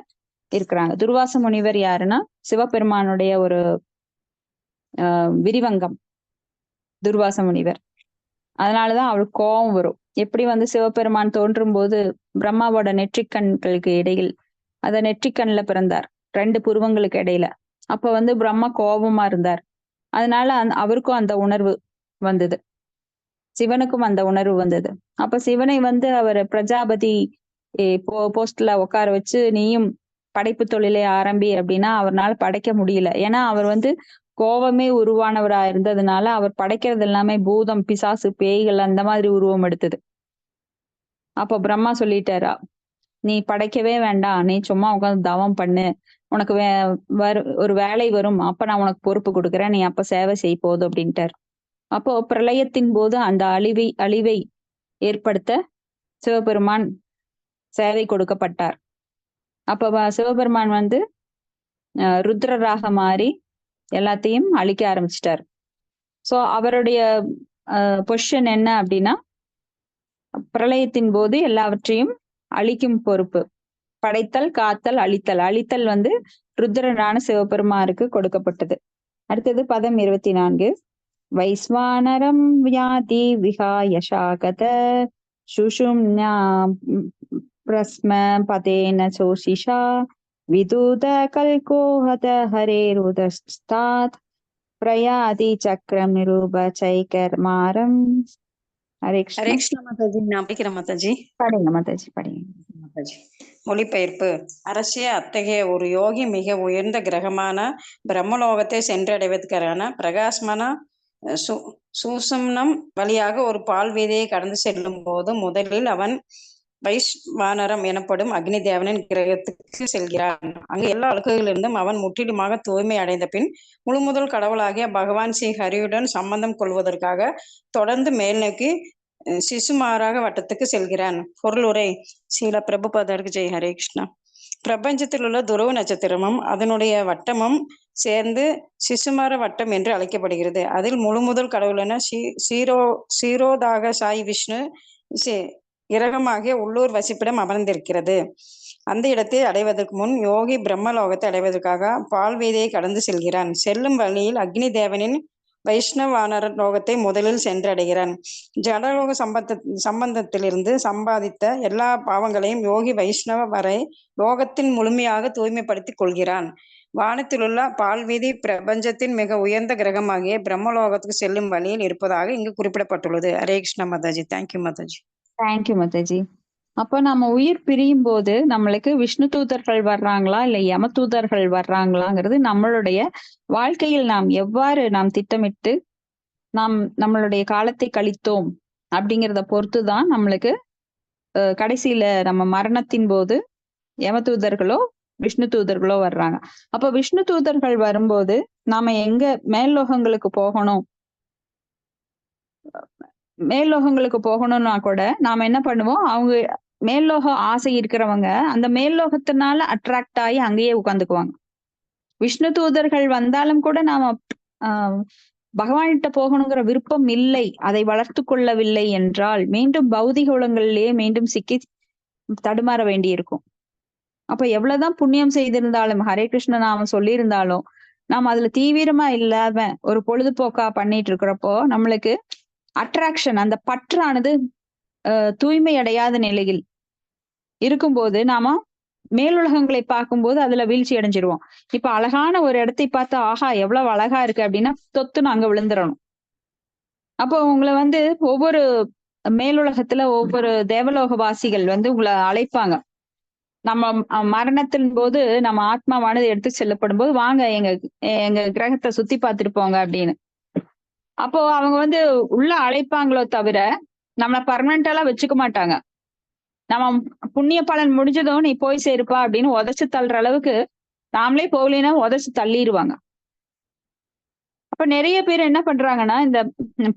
இருக்கிறாங்க. துர்வாச முனிவர் யாருன்னா சிவபெருமானுடைய ஒரு விரிவங்கம் துர்வாச முனிவர். அதனாலதான் அவளுக்கு கோபம் வரும். எப்படி சிவபெருமான் தோன்றும் போது பிரம்மாவோட நெற்றிக்கண்களுக்கு இடையில் அத நெற்றிக்கண்ல பிறந்தார், 2 புருவங்களுக்கு இடையில. அப்ப பிரம்மா கோபமா இருந்தார். அதனால அவருக்கும் அந்த உணர்வு வந்தது, சிவனுக்கும் அந்த உணர்வு வந்தது. அப்ப சிவனை அவர் பிரஜாபதி போஸ்ட்ல உட்கார வச்சு நீயும் படைப்பு தொழிலை ஆரம்பி அப்படின்னா அவர்னால படைக்க முடியல. ஏன்னா அவர் கோபமே உருவானவரா இருந்ததுனால அவர் படைக்கிறது எல்லாமே பூதம், பிசாசு, பேய்கள் அந்த மாதிரி உருவம் எடுத்தது. அப்ப பிரம்மா சொல்லிட்டாரா, நீ படைக்கவே வேண்டாம், நீ சும்மா உட்காந்து தவம் பண்ணு, உனக்கு ஒரு வேலை வரும், அப்ப நான் உனக்கு பொறுப்பு கொடுக்குறேன், நீ அப்ப சேவை செய் போதும் அப்படின்ட்டார். அப்போ பிரளயத்தின் போது அந்த அழிவை ஏற்படுத்த சிவபெருமான் சேவை கொடுக்கப்பட்டார். அப்ப சிவபெருமான் ருத்ரராக மாறி எல்லாத்தையும் அழிக்க ஆரம்பிச்சிட்டார். சோ அவருடைய பொசிஷன் என்ன அப்படின்னா பிரளயத்தின் போது எல்லாவற்றையும் அழிக்கும் பொறுப்பு, படைத்தல், காத்தல், அழித்தல். அழித்தல் ருத்ரனான சிவபெருமானுக்கு கொடுக்கப்பட்டது. அடுத்தது பதம் 24. வைஸ்வானரம் வியாதி விகாயசாகத சுஷும்ஞா பிரஸ்ம பதேன சோஷிஷா விதூத கல்கோஹத ஹரேருதஸ்தாத் பிரயாதி சக்கரம் நிரூப சைகர்மாரம். ஹரே கிருஷ்ண மாதாஜி. நான் படிக்கிறேன் மாதாஜி. படிங்க மாதாஜி, படிங்க மாதாஜி. மொழிபெயர்ப்பு. அரசிய அத்தகைய ஒரு யோகி மிக உயர்ந்த கிரகமான பிரம்மலோகத்தை சென்றடைவதற்கான பிரகாசமான சூசம்னம் வழியாக ஒரு பால் வீதியை கடந்து செல்லும் போது முதலில் அவன் வைஸ்வானரம் எனப்படும் அக்னி தேவனின் கிரகத்துக்கு செல்கிறான். அங்கு எல்லா அழுக்குகளிலிருந்தும் அவன் முற்றிலுமாக தூய்மை அடைந்த பின் முழுமுதல் கடவுளாகிய பகவான் ஸ்ரீ ஹரியுடன் சம்பந்தம் கொள்வதற்காக தொடர்ந்து மேல் நோக்கி சிசுமாராக வட்டத்துக்கு செல்கிறான். பொருளுரை. ஸ்ரீல பிரபுபாதருக்கு ஜெய். ஹரே கிருஷ்ணா. பிரபஞ்சத்தில் உள்ள துருவ நட்சத்திரமும் அதனுடைய வட்டமும் சேர்ந்து சிசுமார வட்டம் என்று அழைக்கப்படுகிறது. அதில் முழுமுதல் கடவுளான சீரோதாக சாய் விஷ்ணு கிரகமாகிய உள்ளூர் வசிப்பிடம் அமர்ந்திருக்கிறது. அந்த இடத்தை அடைவதற்கு முன் யோகி பிரம்மலோகத்தை அடைவதற்காக பால் வீதியை கடந்து செல்கிறான். செல்லும் வழியில் அக்னி தேவனின் வைஷ்ணவானர் லோகத்தை முதலில் சென்றடைகிறான். ஜடலோக சம்பந்தத்திலிருந்து சம்பாதித்த எல்லா பாவங்களையும் யோகி வைஷ்ணவ வரை லோகத்தின் முழுமையாக தூய்மைப்படுத்தி கொள்கிறான். வானத்திலுள்ள பால்வீதி பிரபஞ்சத்தின் மிக உயர்ந்த கிரகமாகிய பிரம்மலோகத்துக்கு செல்லும் வழியில் இருப்பதாக இங்கு குறிப்பிடப்பட்டுள்ளது. ஹரே கிருஷ்ணா மாதாஜி. தேங்க்யூ மாதாஜி. தேங்க்யூ மாதாஜி. அப்போ நம்ம உயிர் பிரியும் போது நம்மளுக்கு விஷ்ணு தூதர்கள் வர்றாங்களா இல்ல யம தூதர்கள் வர்றாங்களாங்கிறது நம்மளுடைய வாழ்க்கையில் நாம் எவ்வாறு நாம் திட்டமிட்டு நம்மளுடைய காலத்தை கழித்தோம் அப்படிங்கிறத பொறுத்துதான் நம்மளுக்கு கடைசியில நம்ம மரணத்தின் போது யம தூதர்களோ விஷ்ணு தூதர்களோ வர்றாங்க. அப்ப விஷ்ணு தூதர்கள் வரும்போது நாம எங்க மேல்லோகங்களுக்கு போகணும், மேல்லோகங்களுக்கு போகணும்னா கூட நாம என்ன பண்ணுவோம், அவங்க மேல்லோக ஆசை இருக்கிறவங்க அந்த மேல்லோகத்தினால அட்ராக்ட் ஆகி அங்கேயே உட்காந்துக்குவாங்க. விஷ்ணு தூதர்கள் வந்தாலும் கூட நாம ஆஹ் பகவான்கிட்ட போகணுங்கிற விருப்பம் இல்லை, அதை வளர்த்து கொள்ளவில்லை என்றால் மீண்டும் பௌதிக உலகங்களிலேயே மீண்டும் சிக்கி தடுமாற வேண்டி இருக்கும். அப்ப எவ்வளவுதான் புண்ணியம் செய்திருந்தாலும், ஹரே கிருஷ்ண நாம சொல்லியிருந்தாலும், நாம அதுல தீவிரமா இல்லாம ஒரு பொழுதுபோக்கா பண்ணிட்டு இருக்கிறப்போ நம்மளுக்கு அட்ராக்ஷன், அந்த பற்றானது தூய்மை அடையாத நிலையில் இருக்கும்போது நாம மேலுலகங்களை பார்க்கும்போது அதுல வீழ்ச்சி அடைஞ்சிருவோம். இப்ப அழகான ஒரு இடத்தை பார்த்து ஆஹா எவ்வளவு அழகா இருக்கு அப்படின்னா தொத்துன்னு அங்க விழுந்துடணும். அப்போ உங்களை ஒவ்வொரு மேலுலகத்துல ஒவ்வொரு தேவலோக வாசிகள் உங்களை அழைப்பாங்க. நம்ம மரணத்தின் போது நம்ம ஆத்மாவானது எடுத்து செல்லப்படும் போது வாங்க எங்க எங்க கிரகத்தை சுத்தி பார்த்துட்டு போங்க அப்படின்னு. அப்போ அவங்க உள்ள அழைப்பாங்களோ தவிர நம்மள பர்மனண்டாலாம் வச்சுக்க மாட்டாங்க. நம்ம புண்ணிய பலன் முடிஞ்சதும் நீ போய் சேருப்பா அப்படின்னு உதச்சு தள்ளுற அளவுக்கு நாமளே போகலைன்னா உதச்சு தள்ளிடுவாங்க. அப்ப நிறைய பேர் என்ன பண்றாங்கன்னா இந்த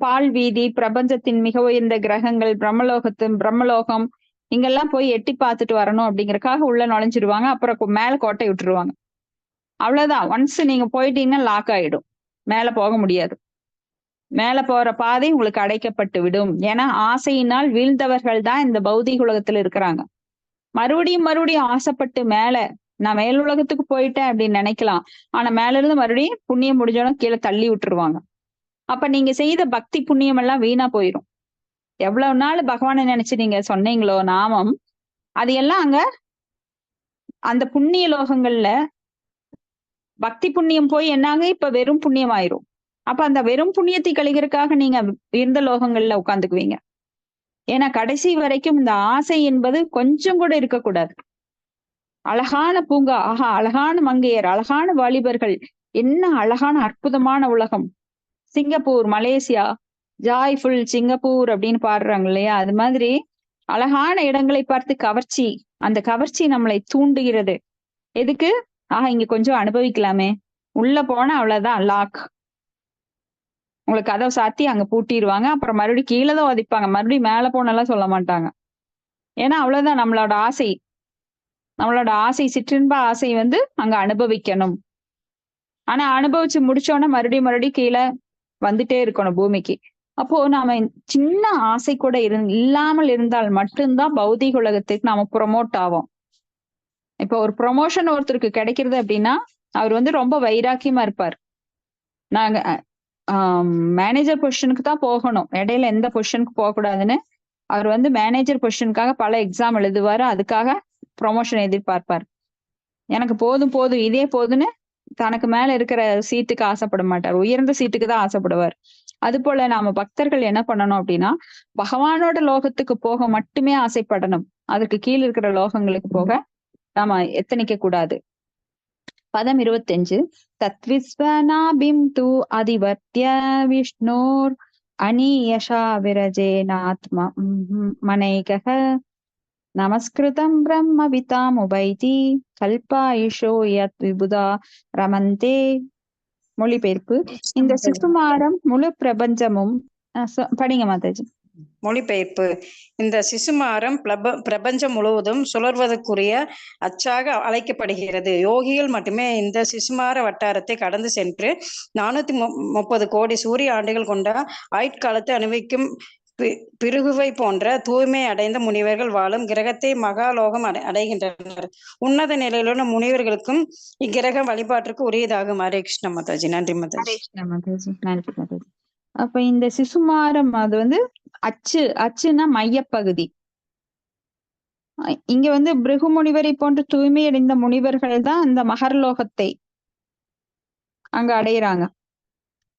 பால் வீதி, பிரபஞ்சத்தின் மிக உயர்ந்த கிரகங்கள், பிரம்மலோகம் இங்கெல்லாம் போய் எட்டி பார்த்துட்டு வரணும் அப்படிங்கறக்காக உள்ள நுழைஞ்சிருவாங்க. அப்புறம் மேல கோட்டை விட்டுருவாங்க. அவ்வளவுதான். ஒன்ஸ் நீங்க போயிட்டீங்கன்னா லாக் ஆயிடும், மேல போக முடியாது. மேல போற பாதை உங்களுக்கு அடைக்கப்பட்டு விடும். ஏன்னா ஆசையினால் வீழ்ந்தவர்கள் தான் இந்த பௌதிக உலகத்துல இருக்கிறாங்க. மறுபடியும் ஆசைப்பட்டு மேல நான் மேல் உலகத்துக்கு போயிட்டேன் அப்படின்னு நினைக்கலாம். ஆனா மேல இருந்து மறுபடியும் புண்ணியம் முடிஞ்சோட கீழே தள்ளி விட்டுருவாங்க. அப்ப நீங்க செய்த பக்தி புண்ணியம் எல்லாம் வீணா போயிடும். எவ்வளவு நாள் பகவானை நினைச்சு நீங்க சொன்னீங்களோ நாமம், அது எல்லாம் அங்க அந்த புண்ணிய லோகங்கள்ல பக்தி புண்ணியம் போய் என்னாங்க இப்ப வெறும் புண்ணியம் ஆயிரும். அப்ப அந்த வெறும் புண்ணியத்தை கழிக்கிறதுக்காக நீங்க உயர்ந்த லோகங்கள்ல உட்காந்துக்குவீங்க. ஏன்னா கடைசி வரைக்கும் இந்த ஆசை என்பது கொஞ்சம் கூட இருக்கக்கூடாது. அழகான பூங்கா, ஆஹா அழகான மங்கையர், அழகான வாலிபர்கள், என்ன அழகான அற்புதமான உலகம். சிங்கப்பூர், மலேசியா, ஜாய்ஃபுல் சிங்கப்பூர் அப்படின்னு பாடுறாங்க இல்லையா? அது மாதிரி அழகான இடங்களை பார்த்து கவர்ச்சி, அந்த கவர்ச்சி நம்மளை தூண்டுகிறது. எதுக்கு? இங்க கொஞ்சம் அனுபவிக்கலாமே. உள்ள போனா அவ்வளவுதான் லாக். உங்களுக்கு கதவை சாத்தி அங்க பூட்டிடுவாங்க. அப்புறம் மறுபடியும் கீழே தான் உதைப்பாங்க. மறுபடியும் மேல போனெல்லாம் சொல்ல மாட்டாங்க. ஏன்னா அவ்வளவுதான் நம்மளோட ஆசை சிற்றின்ப ஆசை அங்க அனுபவிக்கணும். ஆனா அனுபவிச்சு முடிச்சோன்னா மறுபடியும் கீழே வந்துட்டே இருக்கணும் பூமிக்கு. அப்போ நாம சின்ன ஆசை கூட இல்லாமல் இருந்தால் மட்டும்தான் பௌதிக உலகத்துக்கு நாம ப்ரொமோட் ஆவோம். இப்போ ஒரு ப்ரொமோஷன் ஒருத்தருக்கு கிடைக்கிறது அப்படின்னா அவர் ரொம்ப வைராக்கியமா இருப்பார். நாங்க மேனேஜர் பொசிஷனுக்கு தான் போகணும், இடையில எந்த பொசிஷனுக்கு போக கூடாதுன்னு அவர் மேனேஜர் பொசிஷனுக்காக பல எக்ஸாம் எழுதுவாரு. அதுக்காக ப்ரொமோஷன் எதிர்பார்ப்பார். எனக்கு போதும் இதே போதுன்னு தனக்கு மேல இருக்கிற சீட்டுக்கு ஆசைப்பட மாட்டார், உயர்ந்த சீட்டுக்கு தான் ஆசைப்படுவார். அது போல நாம பக்தர்கள் என்ன பண்ணணும் அப்படின்னா பகவானோட லோகத்துக்கு போக மட்டுமே ஆசைப்படணும். அதுக்கு கீழே இருக்கிற லோகங்களுக்கு போக நாம எத்தனிக்க கூடாது. பதம் 25. தத்விஸ்வநாபிம் து அதிவர்த்திய விஷ்ணோர் அனீயஷா விரஜேனாத்மா மனைகஹ நமஸ்கிருதம் பிரம்மவிதாமுபைதி கல்பாயுஷோ யத் விபுதா ரமந்தே. மொழிபெயர்ப்பு. இந்த சிசுமாரம் முழு பிரபஞ்சமும் படிங்க மாதாஜி. மொழிபெயர்ப்பு. இந்த சிசுமாரம் பிரபஞ்சம் முழுவதும் சுழல்வதற்குரிய அச்சாக அழைக்கப்படுகிறது. யோகிகள் மட்டுமே இந்த சிசுமார வட்டாரத்தை கடந்து சென்று 430 கோடி சூரிய ஆண்டுகள் கொண்ட ஆயுட்காலத்தை அனுபவிக்கும் பிருகுவை போன்ற தூய்மை அடைந்த முனிவர்கள் வாழும் கிரகத்தை மகாலோகம் அடைகின்றனர். உன்னத நிலையிலுள்ள முனிவர்களுக்கும் இக்கிரகம் வழிபாட்டிற்கு உரியதாகும். ஹரே கிருஷ்ண மாதாஜி. நன்றி மாதாஜி. நன்றி மாதாஜி. அப்ப இந்த சிசுமாரம் அது அச்சுன்னா மையப்பகுதி. இங்க பிருகு முனிவரை போன்ற தூய்மை அடைந்த முனிவர்கள் தான் இந்த மகர்லோகத்தை அங்க அடையிறாங்க.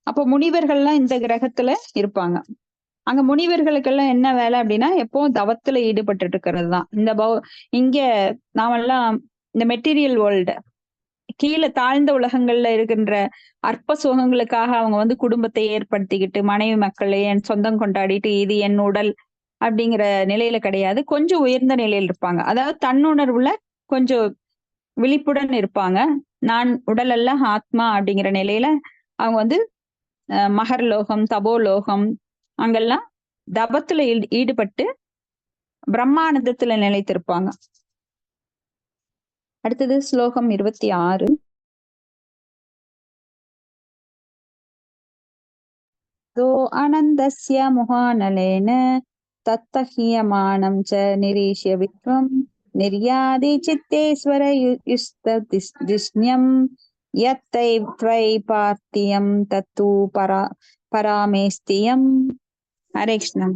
அப்போ முனிவர்கள்லாம் இந்த கிரகத்துல இருப்பாங்க. அங்க முனிவர்களுக்கெல்லாம் என்ன வேலை அப்படின்னா எப்பவும் தவத்துல ஈடுபட்டு இருக்கிறது தான். இங்க நாமெல்லாம் இந்த மெட்டீரியல் வேர்ல்டு கீழே தாழ்ந்த உலகங்கள்ல இருக்கின்ற அற்ப சுகங்களுக்காக அவங்க குடும்பத்தை ஏற்படுத்திக்கிட்டு மனைவி மக்களை என் சொந்தம் கொண்டாடிட்டு இது என் உடல் அப்படிங்கிற நிலையில கிடையாது. கொஞ்சம் உயர்ந்த நிலையில் இருப்பாங்க. அதாவது தன்னுணர்வுல கொஞ்சம் விழிப்புடன் இருப்பாங்க. நான் உடல் அல்ல ஆத்மா அப்படிங்கிற நிலையில அவங்க மகர்லோகம், தபோலோகம் அங்கெல்லாம் தபத்துல ஈடுபட்டு பிரம்மானந்தத்துல நிலைத்திருப்பாங்க. அடுத்தது ஸ்லோகம் 26. அனந்தஸ்ய முகானலேன தத்தஹியமானம் ச நிரீஷ்ய வித்வம் நிர்யாதி சித்தேஸ்வர யுஸ்திஸ்ஞம் யத்தை த்வை பார்த்தியம் தத்து பராமேஸ்தியம். ஹரே கிருஷ்ணா.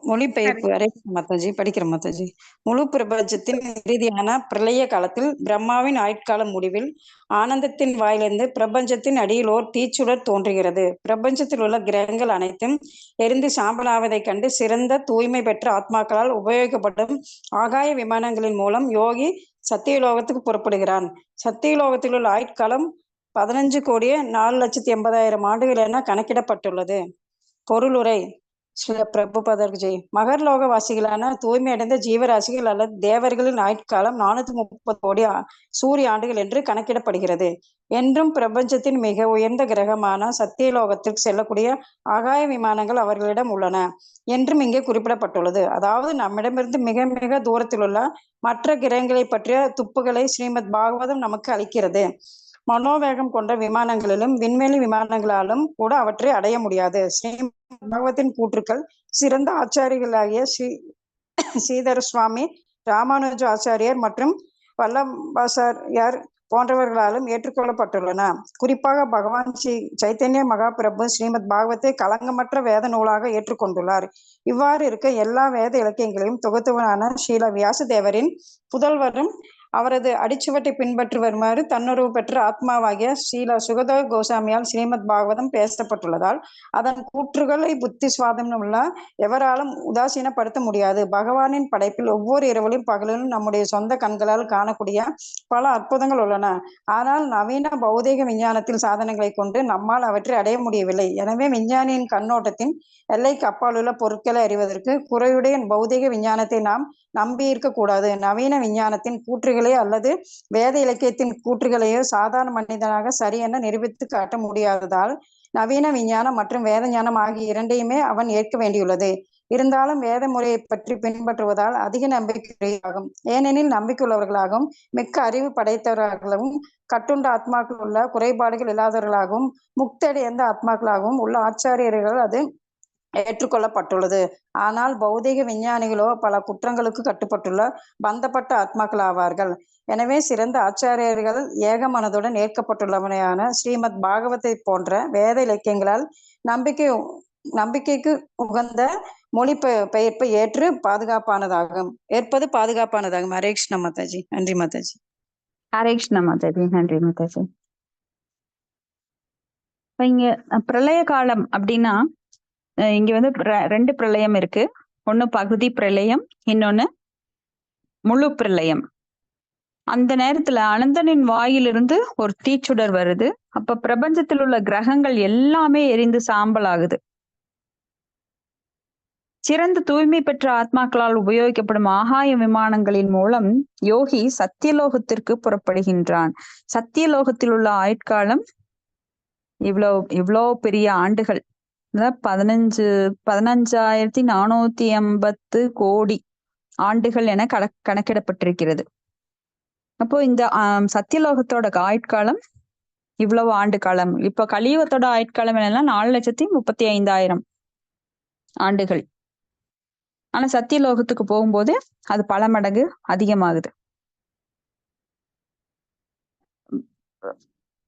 மொழிபெயர்ப்பு. ஹரே மாதாஜி. படிக்கிற மாதாஜி. முழு பிரபஞ்சத்தின் இறுதியான பிரளய காலத்தில் பிரம்மாவின் ஆயுட்கால முடிவில் ஆனந்தத்தின் வாயிலிருந்து பிரபஞ்சத்தின் அடியில் ஓர் தீச்சுடர் தோன்றுகிறது. பிரபஞ்சத்தில் உள்ள கிரகங்கள் அனைத்தும் எரிந்து சாம்பலாவதைக் கண்டு சிறந்த தூய்மை பெற்ற ஆத்மாக்களால் உபயோகிக்கப்படும் ஆகாய விமானங்களின் மூலம் யோகி சத்தியலோகத்துக்கு புறப்படுகிறான். சத்தியலோகத்தில் உள்ள ஆயுட்காலம் 15,04,80,000 ஆண்டுகள் என கணக்கிடப்பட்டுள்ளது. பொருளுரை. ஸ்ரீல பிரபுபதர்ஜி. மகர்லோக வாசிகளான தூய்மை அடைந்த ஜீவராசிகள் அல்லது தேவர்களின் ஆயுட்காலம் 430 கோடி சூரிய ஆண்டுகள் என்று கணக்கிடப்படுகிறது. என்றும் பிரபஞ்சத்தின் மிக உயர்ந்த கிரகமான சத்தியலோகத்திற்கு செல்லக்கூடிய ஆகாய விமானங்கள் அவர்களிடம் உள்ளன என்றும் இங்கே குறிப்பிடப்பட்டுள்ளது. அதாவது நம்மிடமிருந்து மிக மிக தூரத்தில் உள்ள மற்ற கிரகங்களை பற்றிய துப்புகளை ஸ்ரீமத் பாகவதம் நமக்கு அளிக்கிறது. மனோவேகம் கொண்ட விமானங்களிலும் விண்வெளி விமானங்களாலும் கூட அவற்றை அடைய முடியாது. ஸ்ரீமத் பாகவத்தின் கூற்றுக்கள் சிறந்த ஆச்சாரிகளாகிய ஸ்ரீதர சுவாமி, ராமானுஜ ஆச்சாரியர் மற்றும் வல்லபாச்சாரியார் போன்றவர்களாலும் ஏற்றுக்கொள்ளப்பட்டுள்ளன. குறிப்பாக பகவான் ஸ்ரீ சைத்தன்ய மகாபிரபு ஸ்ரீமத் பாகவத்தை கலங்கமற்ற வேத நூலாக ஏற்றுக்கொண்டுள்ளார். இவ்வாறு இருக்க எல்லா வேத இலக்கியங்களையும் தொகுத்தவனான ஸ்ரீல வியாசதேவரின் புதல்வரும் அவரது அடிச்சுவட்டை பின்பற்றி வருமாறு தன்னுறவு பெற்ற ஆத்மாவாகிய ஸ்ரீல சுகதேவ கோசாமியால் ஸ்ரீமத் பாகவதம் பேசப்பட்டுள்ளதால் அதன் கூற்றுகளை புத்தி சுவாதம் உள்ள எவராலும் உதாசீனப்படுத்த முடியாது. பகவானின் படைப்பில் ஒவ்வொரு இரவிலும் பகலிலும் நம்முடைய சொந்த கண்களால் காணக்கூடிய பல அற்புதங்கள் உள்ளன. ஆனால் நவீன பௌதிக விஞ்ஞானத்தில் சாதனங்களை கொண்டு நம்மால் அவற்றை அடைய முடியவில்லை. எனவே விஞ்ஞானியின் கண்ணோட்டத்தின் எல்லைக்கு அப்பால் உள்ள பொருட்களை அறிவதற்கு குறையுடைய பௌதிக விஞ்ஞானத்தை நாம் நம்பி இருக்க கூடாது. நவீன விஞ்ஞானத்தின் கூற்றுகளே அல்லது வேத இலக்கியத்தின் கூற்றுகளையோ சாதாரண மனிதனாக சரி என நிரூபித்து காட்ட முடியாததால் நவீன விஞ்ஞானம் மற்றும் வேத ஞானம் ஆகிய இரண்டையுமே அவன் ஏற்க வேண்டியுள்ளது. இருந்தாலும் வேத முறையை பற்றி பின்பற்றுவதால் அதிக நம்பிக்கையாகும். ஏனெனில் நம்பிக்கையுள்ளவர்களாகவும் மிக்க அறிவு படைத்தவர்களாகவும் கட்டுண்ட ஆத்மாக்கள் உள்ள குறைபாடுகள் இல்லாதவர்களாகவும் முக்தடைந்த ஆத்மாக்களாகவும் உள்ள ஆச்சாரியர்கள் அது ஏற்றுக்கொள்ளப்பட்டுள்ளது. ஆனால் பௌதிக விஞ்ஞானிகளோ பல குற்றங்களுக்கு கட்டுப்பட்டுள்ள பந்தப்பட்ட ஆத்மாக்கள் ஆவார்கள். எனவே சிறந்த ஆச்சாரியர்கள் ஏக மனதுடன் ஏற்கப்பட்டுள்ளவனையான ஸ்ரீமத் பாகவத்தை போன்ற வேத இலக்கியங்களால் நம்பிக்கைக்கு உகந்த மொழி பெயர்ப்பை ஏற்பது பாதுகாப்பானதாகும். ஹரே கிருஷ்ண மாதாஜி. நன்றி மாதாஜி. ஹரே கிருஷ்ண மாதாஜி. நன்றி மாதாஜி. இங்க பிரளய காலம் அப்படின்னா இங்க வந்து 2 பிரளயம் இருக்கு. ஒண்ணு பகுதி பிரளயம், இன்னொன்னு முழு பிரளயம். அந்த நேரத்துல அனந்தனின் வாயிலிருந்து ஒரு தீச்சுடர் வருது. அப்ப பிரபஞ்சத்தில் உள்ள கிரகங்கள் எல்லாமே எரிந்து சாம்பல் ஆகுது. சிறந்த தூய்மை பெற்ற ஆத்மாக்களால் உபயோகிக்கப்படும் ஆகாய விமானங்களின் மூலம் யோகி சத்தியலோகத்திற்கு புறப்படுகின்றான். சத்தியலோகத்தில் உள்ள ஆயுட்காலம் இவ்வளோ பெரிய ஆண்டுகள், 15,480 கோடி ஆண்டுகள் என கணக்கிடப்பட்டிருக்கிறது. அப்போ இந்த சத்தியலோகத்தோட ஆயுட்காலம் இவ்வளவு ஆண்டு காலம். இப்ப கலியுகத்தோட ஆயுட்காலம் என்னன்னா 4,35,000 ஆண்டுகள். ஆனா சத்தியலோகத்துக்கு போகும்போது அது பல மடங்கு அதிகமாகுது.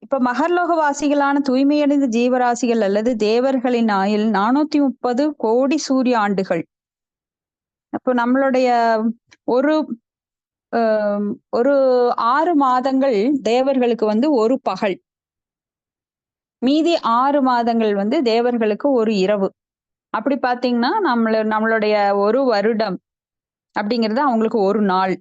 இப்ப மகர்லோக வாசிகளான தூய்மையடைந்த ஜீவராசிகள் அல்லது தேவர்களின் ஆயுள் 430 கோடி சூரிய ஆண்டுகள். அப்போ நம்மளுடைய ஒரு 6 மாதங்கள் தேவர்களுக்கு வந்து ஒரு பகல், மீதி 6 மாதங்கள் வந்து தேவர்களுக்கு ஒரு இரவு. அப்படி பாத்தீங்கன்னா நம்மளுடைய ஒரு வருடம் அப்படிங்கிறது அவங்களுக்கு ஒரு நாள்.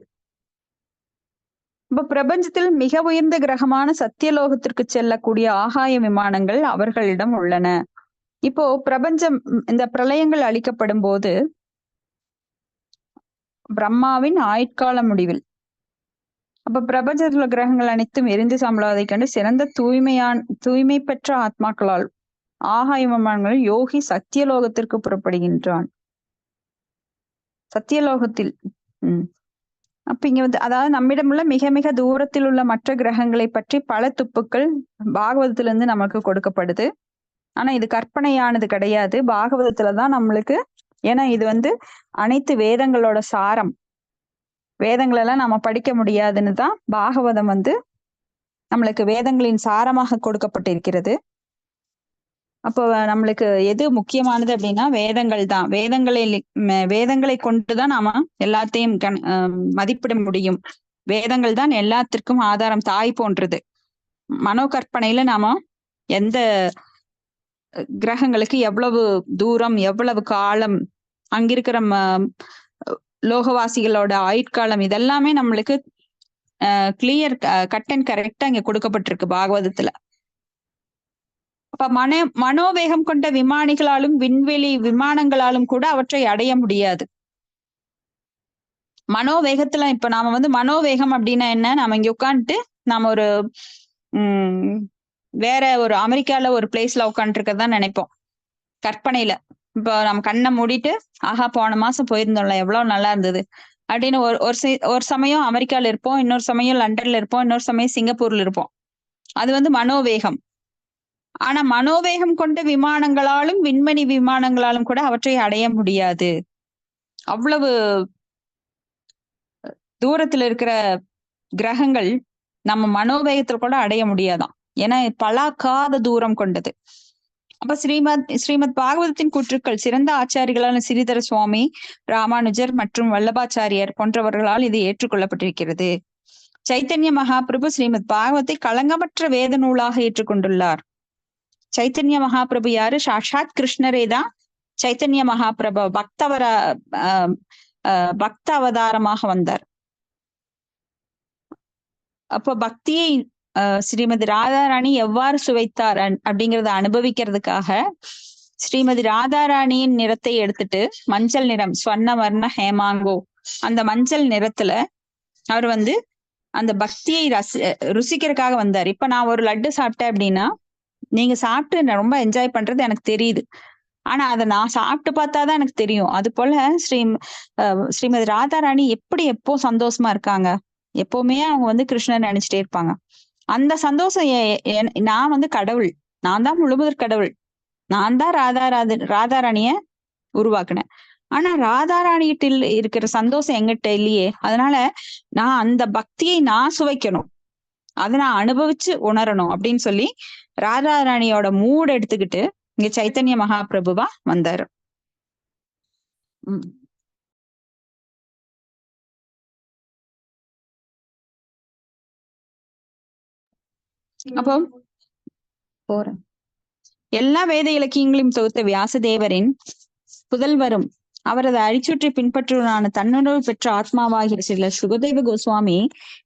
இப்ப பிரபஞ்சத்தில் மிக உயர்ந்த கிரகமான சத்தியலோகத்திற்கு செல்லக்கூடிய ஆகாய விமானங்கள் அவர்களிடம் உள்ளன. இப்போ பிரபஞ்சம் இந்த பிரளயங்கள் அளிக்கப்படும் போது பிரம்மாவின் ஆயுட்கால முடிவில் அப்ப பிரபஞ்சத்தில் உள்ள கிரகங்கள் அனைத்தும் எரிந்து சாம்பலாவதைக் கண்டு சிறந்த தூய்மை பெற்ற ஆத்மாக்களால் ஆகாய விமானங்களில் யோகி சத்தியலோகத்திற்கு புறப்படுகின்றான். சத்தியலோகத்தில். அப்ப இங்க வந்து அதாவது நம்மிடமுள்ள மிக மிக தூரத்தில் உள்ள மற்ற கிரகங்களை பற்றி பல துப்புக்கள் பாகவதத்துல இருந்து நமக்கு கொடுக்கப்படுது. ஆனா இது கற்பனையானது கிடையாது, பாகவதத்துலதான் நம்மளுக்கு. ஏன்னா இது வந்து அனைத்து வேதங்களோட சாரம். வேதங்களெல்லாம் நம்ம படிக்க முடியாதுன்னு தான் பாகவதம் வந்து நம்மளுக்கு வேதங்களின் சாரமாக கொடுக்கப்பட்டிருக்கிறது. அப்போ நம்மளுக்கு எது முக்கியமானது அப்படின்னா வேதங்கள் தான். வேதங்களை கொண்டுதான் நாம எல்லாத்தையும் மதிப்பிட முடியும். வேதங்கள் தான் எல்லாத்திற்கும் ஆதாரம், தாய் போன்றது. மனோ கற்பனையில நாம எந்த கிரகங்களுக்கு எவ்வளவு தூரம், எவ்வளவு காலம், அங்கிருக்கிற லோகவாசிகளோட ஆயுட்காலம், இதெல்லாமே நம்மளுக்கு கிளியர் கட் அண்ட் கரெக்டா இங்க கொடுக்கப்பட்டிருக்கு பாகவதத்துல. அப்ப மனோவேகம் கொண்ட விமானிகளாலும் விண்வெளி விமானங்களாலும் கூட அவற்றை அடைய முடியாது. மனோவேகத்துல இப்ப நாம வந்து மனோவேகம் அப்படின்னா என்ன, நாம இங்க உட்காந்துட்டு நாம ஒரு வேற ஒரு அமெரிக்கால ஒரு பிளேஸ்ல உட்காந்துட்டு இருக்கதான் நினைப்போம் கற்பனையில. இப்போ நம்ம கண்ணை மூடிட்டு ஆஹா போன மாசம் போயிருந்தோம்ல எவ்வளவு நல்லா இருந்தது அப்படின்னு ஒரு சமயம் அமெரிக்கால இருப்போம், இன்னொரு சமயம் லண்டன்ல இருப்போம், இன்னொரு சமயம் சிங்கப்பூர்ல இருப்போம். அது வந்து மனோவேகம். ஆனா மனோவேகம் கொண்ட விமானங்களாலும் விண்வெளி விமானங்களாலும் கூட அவற்றை அடைய முடியாது. அவ்வளவு தூரத்துல இருக்கிற கிரகங்கள் நம்ம மனோவேகத்துல கூட அடைய முடியாதாம். ஏன்னா பலாக்காத தூரம் கொண்டது. அப்ப ஸ்ரீமத் பாகவதத்தின் கூற்றுக்கள் சிறந்த ஆச்சாரிகளான ஸ்ரீதர சுவாமி, ராமானுஜர் மற்றும் வல்லபாச்சாரியர் போன்றவர்களால் இது ஏற்றுக்கொள்ளப்பட்டிருக்கிறது. சைத்தன்ய மகாபிரபு ஸ்ரீமத் பாகவத்தை களங்கமற்ற வேத நூலாக ஏற்றுக்கொண்டுள்ளார். சைத்தன்ய மகாபிரபு யாரு? சாட்சாத் கிருஷ்ணரே தான் சைத்தன்ய மகாபிரபு பக்த அவதாரமாக வந்தார். அப்ப பக்தியை ஸ்ரீமதி ராதாராணி எவ்வாறு சுவைத்தார் அப்படிங்கிறத அனுபவிக்கிறதுக்காக ஸ்ரீமதி ராதாராணியின் நிறத்தை எடுத்துட்டு மஞ்சள் நிறம், ஸ்வர்ண வர்ண ஹேமாங்கோ, அந்த மஞ்சள் நிறத்துல அவர் வந்து அந்த பக்தியை ருசிக்கிறதுக்காக வந்தார். இப்ப நான் ஒரு லட்டு சாப்பிட்டேன் அப்படின்னா நீங்க சாப்பிட்டு ரொம்ப என்ஜாய் பண்றது எனக்கு தெரியுது, ஆனா அதை நான் சாப்பிட்டு பார்த்தாதான் எனக்கு தெரியும். அது போல ஸ்ரீமதி ராதாராணி எப்போ சந்தோஷமா இருக்காங்க, எப்பவுமே அவங்க வந்து கிருஷ்ணன் நினைச்சிட்டே இருப்பாங்க. அந்த சந்தோஷம் நான் வந்து கடவுள், நான் தான் முழுமுதற் கடவுள், நான் தான் ராதாராணிய உருவாக்குனேன். ஆனா ராதாராணிகிட்ட இருக்கிற சந்தோஷம் எங்கிட்ட இல்லையே. அதனால நான் அந்த பக்தியை நான் சுவைக்கணும், அதை நான் அனுபவிச்சு உணரணும் அப்படின்னு சொல்லி ராதாராணியோட மூட் எடுத்துக்கிட்டு இங்க சைத்தன்ய மகாபிரபுவா வந்தாரு. அப்போ போறேன். எல்லா வேத இலக்கியங்களையும் தொகுத்த வியாசதேவரின் புதல்வரும் அவரது அழிச்சுற்றி பின்பற்றுவரான தன்னுணர்வு பெற்ற ஆத்மாவாகிற சில சுகதேவ கோஸ்வாமி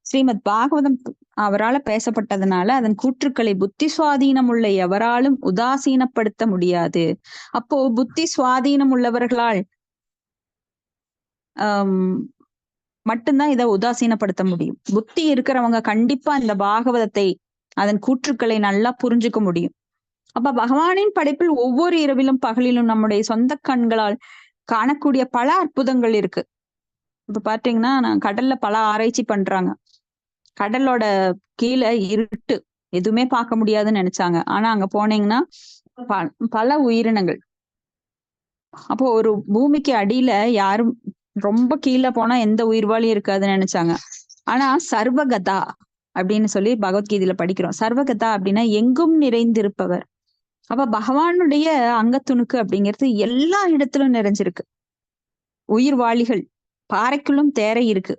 ஸ்ரீமத் பாகவதம் அவரால் பேசப்பட்டதுனால அதன் கூற்றுக்களை புத்தி சுவாதீனம் உள்ள எவராலும் உதாசீனப்படுத்த முடியாது. அப்போ புத்தி சுவாதீனம் உள்ளவர்களால் மட்டும்தான் இதை உதாசீனப்படுத்த முடியும். புத்தி இருக்கிறவங்க கண்டிப்பா இந்த பாகவதத்தை, அதன் கூற்றுக்களை நல்லா புரிஞ்சுக்க முடியும். அப்ப பகவானின் படைப்பில் ஒவ்வொரு இரவிலும் பகலிலும் நம்முடைய சொந்த கண்களால் காணக்கூடிய பல அற்புதங்கள் இருக்கு. இப்ப பாத்தீங்கன்னா கடல்ல பல ஆராய்ச்சி பண்றாங்க. கடலோட கீழே இருட்டு, எதுவுமே பார்க்க முடியாதுன்னு நினைச்சாங்க. ஆனா அங்க போனீங்கன்னா பல உயிரினங்கள். அப்போ ஒரு பூமிக்கு அடியில யாரும் ரொம்ப கீழே போனா எந்த உயிர்வாளியும் இருக்காதுன்னு நினைச்சாங்க. ஆனா சர்வகதா அப்படின்னு சொல்லி பகவத்கீதையில படிக்கிறோம். சர்வகதா அப்படின்னா எங்கும் நிறைந்திருப்பவர். அப்ப பகவானுடைய அங்கத்துணுக்கு அப்படிங்கிறது எல்லா இடத்திலும் நிறைஞ்சிருக்கு. உயிர்வாளிகள், பாறைக்குள்ளும் தேரை இருக்கு.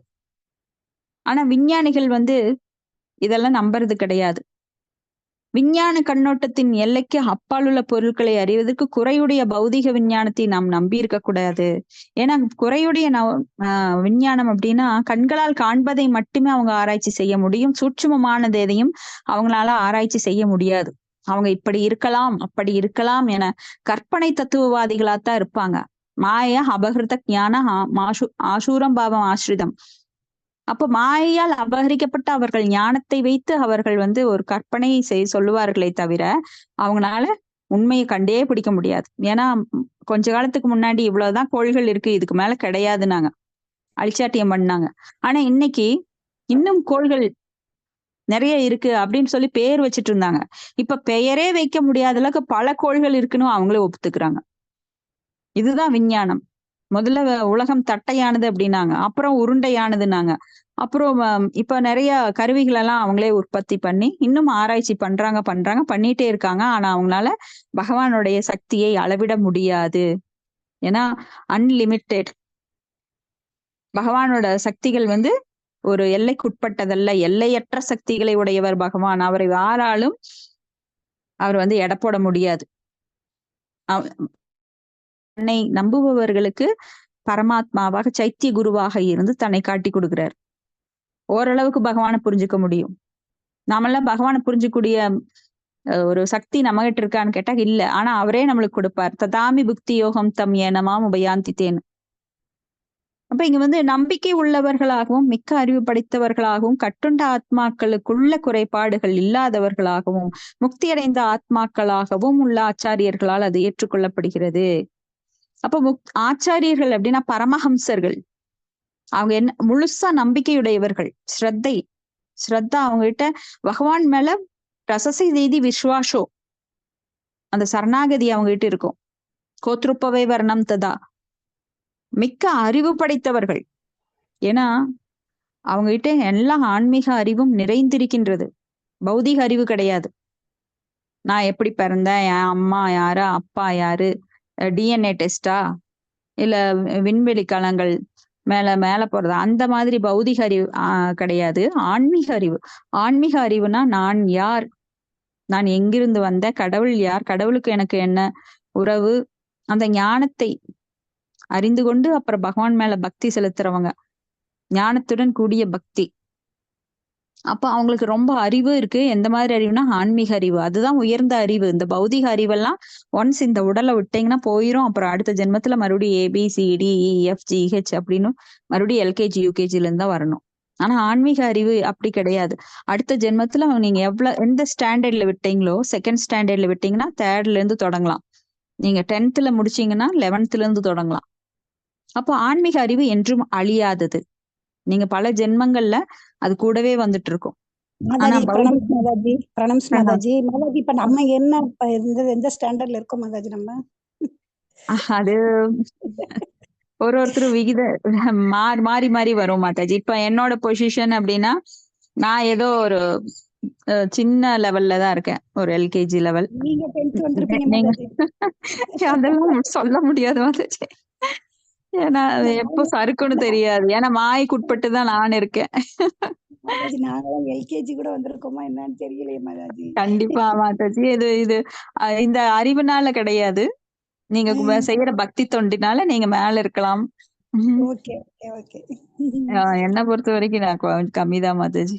ஆனா விஞ்ஞானிகள் வந்து இதெல்லாம் நம்புறது கிடையாது. விஞ்ஞான கண்ணோட்டத்தின் எல்லைக்கு அப்பால் உள்ள பொருட்களை அறிவதற்கு குறையுடைய பௌதிக விஞ்ஞானத்தை நாம் நம்பி இருக்க கூடாது. ஏன்னா குறையுடைய விஞ்ஞானம் அப்படின்னா கண்களால் காண்பதை மட்டுமே அவங்க ஆராய்ச்சி செய்ய முடியும். சூட்சுமமானது எதையும் அவங்களால ஆராய்ச்சி செய்ய முடியாது. அவங்க இப்படி இருக்கலாம், அப்படி இருக்கலாம் என கற்பனை தத்துவவாதிகளாத்தான் இருப்பாங்க. மாய அபகிருத ஞான ஆசூரம் பாவம் ஆசிரிதம். அப்ப மாயையால் அபகரிக்கப்பட்ட அவர்கள் ஞானத்தை வைத்து அவர்கள் வந்து ஒரு கற்பனை சொல்லுவார்களே தவிர அவங்களால உண்மையை கண்டே பிடிக்க முடியாது. ஏன்னா கொஞ்ச காலத்துக்கு முன்னாடி இவ்வளவுதான் கோள்கள் இருக்கு, இதுக்கு மேல கிடையாதுனாங்க, அழிச்சாட்டியம் பண்ணாங்க. ஆனா இன்னைக்கு இன்னும் கோள்கள் நிறைய இருக்கு அப்படின்னு சொல்லி பெயர் வச்சுட்டு இருந்தாங்க. இப்ப பெயரே வைக்க முடியாத அளவுக்கு பல கோள்கள் இருக்குன்னு அவங்களே ஒப்புத்துக்கிறாங்க. இதுதான் விஞ்ஞானம். முதல்ல உலகம் தட்டையானது அப்படின்னாங்க, அப்புறம் உருண்டையானதுனாங்க, அப்புறம் இப்ப நிறைய கருவிகள் எல்லாம் அவங்களே உற்பத்தி பண்ணி இன்னும் ஆராய்ச்சி பண்ணிட்டே இருக்காங்க. ஆனா அவங்களால பகவானுடைய சக்தியை அளவிட முடியாது. ஏன்னா அன்லிமிட்டெட். பகவானோட சக்திகள் ஒரு எல்லைக்குட்பட்டதல்ல, எல்லையற்ற சக்திகளை உடையவர் பகவான். அவரை யாராலும் அவர் எடை போட முடியாது. தன்னை நம்புபவர்களுக்கு பரமாத்மாவாக சைத்திய குருவாக இருந்து தன்னை காட்டி கொடுக்கிறார். ஓரளவுக்கு பகவானை புரிஞ்சுக்க முடியும். நாமெல்லாம் பகவானை புரிஞ்சுக்கூடிய ஒரு சக்தி நம்மகிட்ட இருக்கான்னு கேட்டா இல்ல. ஆனா அவரே நம்மளுக்கு கொடுப்பார். ததாமி புக்தி யோகம் தம் ஏனமாம் உபயாந்தி தேன். அப்ப இங்க நம்பிக்கை உள்ளவர்களாகவும் மிக்க அறிவு படைத்தவர்களாகவும் கட்டுண்ட ஆத்மாக்களுக்குள்ள குறைபாடுகள் இல்லாதவர்களாகவும் முக்தி அடைந்த ஆத்மாக்களாகவும் உள்ள ஆச்சாரியர்களால் அது ஏற்றுக்கொள்ளப்படுகிறது. அப்ப ஆச்சாரியர்கள் அப்படின்னா பரமஹம்சர்கள். அவங்க என்ன முழுசா நம்பிக்கையுடையவர்கள். ஸ்ரத்தா அவங்க கிட்ட பகவான் மேல ரசசி செய்தி விஸ்வாசோ, அந்த சரணாகதி அவங்க கிட்ட இருக்கும். கோத்ருப்பவை வர்ணம் ததா. மிக்க அறிவு படைத்தவர்கள். ஏன்னா அவங்க கிட்ட எல்லா ஆன்மீக அறிவும் நிறைந்திருக்கின்றது. பௌதிக அறிவு கிடையாது. நான் எப்படி பிறந்தேன், என் அம்மா யாரு, அப்பா யாரு, டிஎன்ஏ டெஸ்டா, இல்ல விண்வெளி கலங்கள் மேல போறது, அந்த மாதிரி பௌதிக அறிவு கிடையாது. ஆன்மீக அறிவு. ஆன்மீக அறிவுனா நான் யார், நான் எங்கிருந்து வந்தேன், கடவுள் யார், கடவுளுக்கு எனக்கு என்ன உறவு, அந்த ஞானத்தை அறிந்து கொண்டு அப்புறம் பகவான் மேல பக்தி செலுத்துறவங்க. ஞானத்துடன் கூடிய பக்தி. அப்ப அவங்களுக்கு ரொம்ப அறிவு இருக்கு. எந்த மாதிரி அறிவுனா ஆன்மீக அறிவு. அதுதான் உயர்ந்த அறிவு. இந்த பௌதிக அறிவெல்லாம் ஒன்ஸ் இந்த உடலை விட்டீங்கன்னா போயிரும். அப்புறம் அடுத்த ஜென்மத்துல மறுபடியும் ABCDEFGH அப்படின்னு மறுபடியும் LKG UKGல இருந்து தான் வரணும். ஆனா ஆன்மீக அறிவு அப்படி கிடையாது. அடுத்த ஜென்மத்துல நீங்க எந்த ஸ்டாண்டர்ட்ல விட்டீங்களோ, செகண்ட் ஸ்டாண்டர்ட்ல விட்டீங்கன்னா தேர்ட்ல இருந்து தொடங்கலாம். நீங்க 10th முடிச்சீங்கன்னா 11th இருந்து தொடங்கலாம். அப்போ ஆன்மீக அறிவு என்றும் அழியாதது. நீங்க பல ஜென்மங்கள்ல அது கூடவே வந்துட்டு இருக்கும். மாதாஜி இப்ப நம்ம என்ன எந்த ஸ்டாண்டர்ட்ல இருக்கோம் மாதாஜி? நம்ம அது ஒருத்தர் விகித மாறி மாறி வரும் மாதாஜி. இப்ப என்னோட பொசிஷன் அப்படின்னா நான் ஏதோ ஒரு சின்ன லெவல்ல தான் இருக்கேன், ஒரு LKG லெவல். அதெல்லாம் சொல்ல முடியாது மாதாஜி. ஏன்னா எப்போ சறுக்குன்னு தெரியாது. ஏன்னா மாய்க்குட்பட்டுதான் நான் இருக்கேன். LKG கூட வந்திருக்கோமா என்னன்னு தெரியலையே மாதாஜி. கண்டிப்பா மாதாஜி. இது இந்த அறிவுனால கிடையாது, நீங்க செய்யற பக்தி தொண்டினால நீங்க மேல இருக்கலாம். என்ன பொறுத்த வரைக்கும் நான் கம்மிதான் மாதாஜி.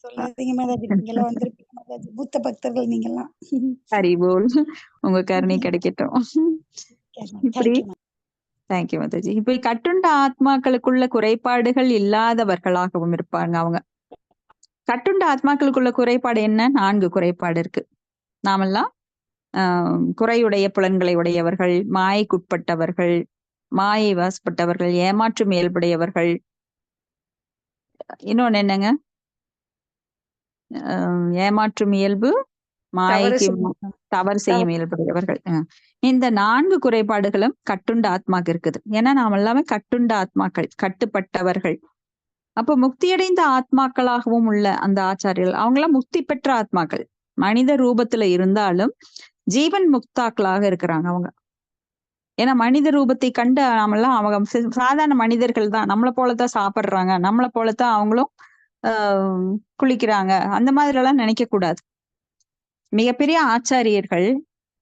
சொல்லாதீங்க மாதாஜி, நீங்கெல்லாம் வந்திருக்கீங்க மாதாஜி, பூத்த பக்தர்கள் நீங்கெல்லாம். ஹரிபோல், உங்க கருணை கிடைக்கட்டும். இப்படி தேங்க்யூ மாதாஜி. இப்ப கட்டுண்ட ஆத்மாக்களுக்குள்ள குறைபாடுகள் இல்லாதவர்களாகவும் இருப்பாங்க அவங்க. கட்டுண்ட ஆத்மாக்களுக்குள்ள குறைபாடு என்ன? 4 குறைபாடு இருக்கு. நாமெல்லாம் குறையுடைய புலன்களை உடையவர்கள், மாயைக்குட்பட்டவர்கள், மாயை வாசப்பட்டவர்கள், ஏமாற்றும் இயல்புடையவர்கள். இன்னொன்னு என்னங்க? ஏமாற்றும் இயல்பு, மாயைக்கு தவறு செய்யும் இயல்புடையவர்கள். இந்த 4 குறைபாடுகளும் கட்டுண்ட ஆத்மாக்கு இருக்குது. ஏன்னா நாம எல்லாமே கட்டுண்ட ஆத்மாக்கள், கட்டுப்பட்டவர்கள். அப்ப முக்தியடைந்த ஆத்மாக்களாகவும் உள்ள அந்த ஆச்சாரியர்கள் அவங்களாம் முக்தி பெற்ற ஆத்மாக்கள். மனித ரூபத்துல இருந்தாலும் ஜீவன் முக்தாக்களாக இருக்கிறாங்க அவங்க. ஏன்னா மனித ரூபத்தை கண்டு நாமெல்லாம் அவங்க சாதாரண மனிதர்கள் தான், நம்மளை போலத்தான் சாப்பிடுறாங்க, நம்மளை போலத்தான் அவங்களும் குளிக்கிறாங்க, அந்த மாதிரி எல்லாம் நினைக்க கூடாது. மிகப்பெரிய ஆச்சாரியர்கள்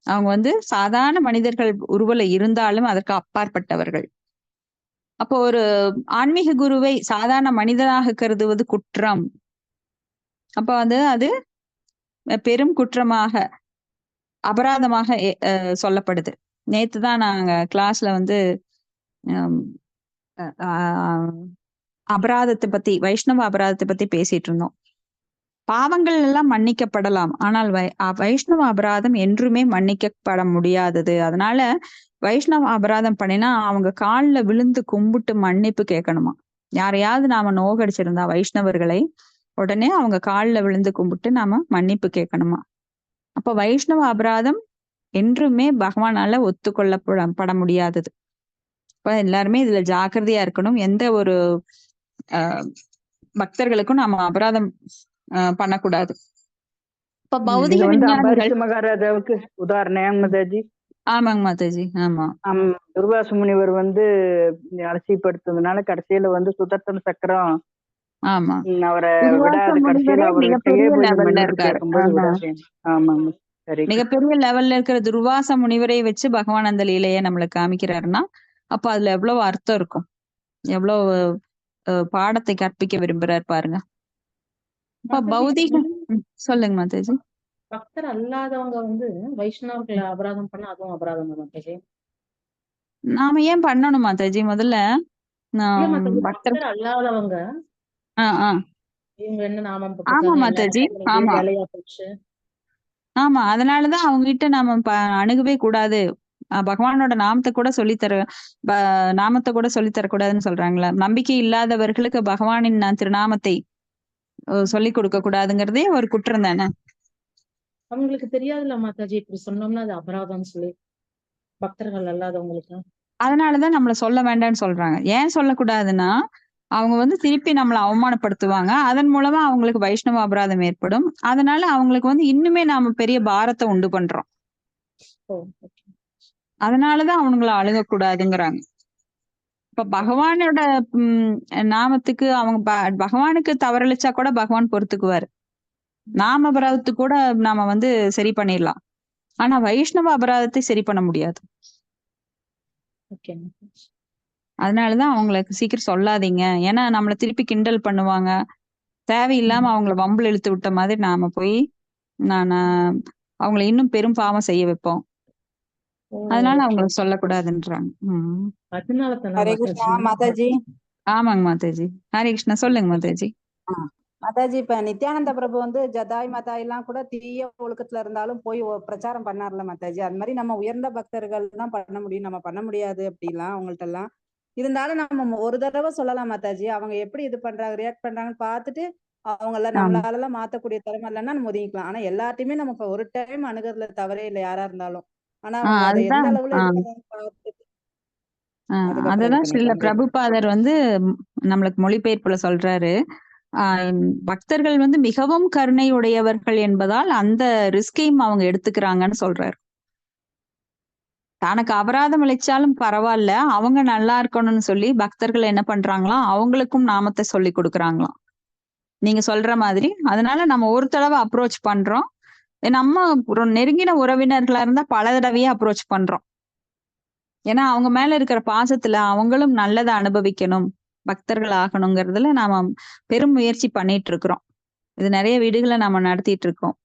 அவங்க சாதாரண மனிதர்கள் உருவல இருந்தாலும் அதற்கு அப்பாற்பட்டவர்கள். அப்போ ஒரு ஆன்மீக குருவை சாதாரண மனிதனாக கருதுவது குற்றம். அப்ப அது பெரும் குற்றமாக, அபராதமாக சொல்லப்படுது. நேத்துதான் நாங்க கிளாஸ்ல அபராதத்தை பத்தி, வைஷ்ணவ அபராதத்தை பத்தி பேசிட்டு இருந்தோம். பாவங்கள் எல்லாம் மன்னிக்கப்படலாம். ஆனால் வைஷ்ணவ அபராதம் என்றுமே மன்னிக்கப்பட முடியாதது. அதனால வைஷ்ணவ அபராதம் பண்ணினா அவங்க கால்ல விழுந்து கும்பிட்டு மன்னிப்பு கேட்கணுமா. யாரையாவது நாம நோகடிச்சிருந்தா வைஷ்ணவர்களை உடனே அவங்க கால்ல விழுந்து கும்பிட்டு நாம மன்னிப்பு கேட்கணுமா. அப்ப வைஷ்ணவ அபராதம் என்றுமே பகவானால ஒத்துக்கொள்ளப்பட முடியாதது. இப்ப எல்லாருமே இதுல ஜாக்கிரதையா இருக்கணும். எந்த ஒரு பக்தர்களுக்கும் நாம அபராதம் பண்ணக்கூடாது. இப்ப பௌதிக விஞ்ஞானிகள் அம்பாரிஷ மகாராஜாவுக்கு உதாரணம் மாதாஜி. ஆமாங்க மாதாஜி. ஆமா, துர்வாச முனிவர் அலட்சியப்படுத்துறதுனால கடைசியில சுதர்சன சக்கரம் ஆமா அவரை விடாது. கடைசியில மிகப்பெரிய லெவல்ல இருக்காரு. ஆமாங்க, சரி. மிகப்பெரிய லெவல்ல இருக்கிற துர்வாச முனிவரை வச்சு பகவான் அந்த லீலையை நம்மளுக்கு காமிக்கிறாருன்னா அப்ப அதுல எவ்வளவு அர்த்தம் இருக்கும், எவ்வளவு பாடத்தை கற்பிக்க விரும்புறாரு பாருங்க. இப்ப பௌதிக சொல்லுங்க மாதாஜி. பக்தர் அல்லாதவங்க வைஷ்ணவர்களை அபராதம் பண்ண அதுவும் அபராதம் மாதாஜி. நாம ஏன் பண்ணணும் மாதாஜி? முதல்ல பக்தர் அல்லாதவங்க இவங்க என்ன நாமம் ஆமா மாதாஜி. ஆமா வேலையா போச்சு. ஆமா, அதனாலதான் அவங்க கிட்ட நாம அணுகவே கூடாது. பகவானோட நாமத்தை கூட நாமத்தை கூட சொல்லித்தரக்கூடாதுன்னு சொல்றாங்களா. நம்பிக்கை இல்லாதவர்களுக்கு பகவானின் திருநாமத்தை சொல்லி கொடுக்க கூடாதுங்கிறதே ஒரு குற்றம் தானே. அவங்களுக்கு தெரியாதுல்ல மாதாஜி, இப்படி சொன்னோம்னா அது அபராதம்னு சொல்லி பக்தர்கள் அல்லாதவங்களுக்கு. அதனாலதான் நம்மள சொல்ல வேண்டாம்னு சொல்றாங்க. ஏன் சொல்லக்கூடாதுன்னா அவங்க திருப்பி நம்மளை அவமானப்படுத்துவாங்க. அதன் மூலமா அவங்களுக்கு வைஷ்ணவ அபராதம் ஏற்படும். அதனால அவங்களுக்கு இன்னுமே நாம பெரிய பாரத்தை உண்டு பண்றோம். அதனாலதான் அவங்கள அழுகக்கூடாதுங்கிறாங்க. இப்ப பகவானோட நாமத்துக்கு அவங்க பகவானுக்கு தவறளிச்சா கூட பகவான் பொறுத்துக்குவாரு. நாம அபராதத்துக்கு கூட நாம சரி பண்ணிடலாம். ஆனா வைஷ்ணவ அபராதத்தை சரி பண்ண முடியாது. அதனாலதான் அவங்களுக்கு சீக்கிரம் சொல்லாதீங்க. ஏன்னா நம்மள திருப்பி கிண்டல் பண்ணுவாங்க. தேவையில்லாம அவங்கள வம்புல இழுத்து விட்ட மாதிரி நாம போய் அவங்களை இன்னும் பெரும் பாவம் செய்ய வைப்போம். அதனால அவங்களுக்கு சொல்லக்கூடாதுன்றாங்க. ஹரே கிருஷ்ணா மாதாஜி. ஆமாங்க மாதாஜி. ஹரே கிருஷ்ணா. சொல்லுங்க மாதாஜி. மாதாஜி, இப்ப நித்யானந்த பிரபு ஜதாய் மதாய் எல்லாம் கூட தீய ஒழுக்கத்துல இருந்தாலும் போய் பிரச்சாரம் பண்ணார்ல மாதாஜி. அது மாதிரி நம்ம உயர்ந்த பக்தர்கள் தான் பண்ண முடியும், நம்ம பண்ண முடியாது அப்படிலாம் அவங்கள்ட்ட எல்லாம். இருந்தாலும் நம்ம ஒரு தடவை சொல்லலாம் மாதாஜி. அவங்க எப்படி இது பண்றாங்க, ரியாக்ட் பண்றாங்கன்னு பார்த்துட்டு அவங்கள நம்மளால எல்லாம் மாத்தக்கூடிய திறமை இல்லைன்னா நம்ம ஒதுங்கிக்கலாம். ஆனா எல்லாத்தையுமே நம்ம ஒரு டைம் அணுகிறதுல தவறே இல்லை, யாரா இருந்தாலும். ஆனா அவங்க அதை எந்த அளவுல அததான் ஸ்ரீல பிரபுபாதர் நம்மளுக்கு மொழிபெயர்ப்புல சொல்றாரு. பக்தர்கள் மிகவும் கருணை உடையவர்கள் என்பதால் அந்த ரிஸ்கையும் அவங்க எடுத்துக்கிறாங்கன்னு சொல்றாரு. தனக்கு அபராதம் அளிச்சாலும் பரவாயில்ல, அவங்க நல்லா இருக்கணும்னு சொல்லி பக்தர்கள் என்ன பண்றாங்களாம், அவங்களுக்கும் நாமத்தை சொல்லி கொடுக்குறாங்களாம் நீங்க சொல்ற மாதிரி. அதனால நம்ம ஒரு தடவை அப்ரோச் பண்றோம். நம்ம நெருங்கின உறவினர்களா இருந்தா பல தடவையே அப்ரோச் பண்றோம். ஏன்னா அவங்க மேல இருக்கிற பாசத்துல அவங்களும் நல்லதை அனுபவிக்கணும், பக்தர்கள் ஆகணுங்கிறதுல நாம பெரும் முயற்சி பண்ணிட்டு இருக்கிறோம். இது நிறைய வீடுகளை நாம நடத்திட்டு இருக்கோம்.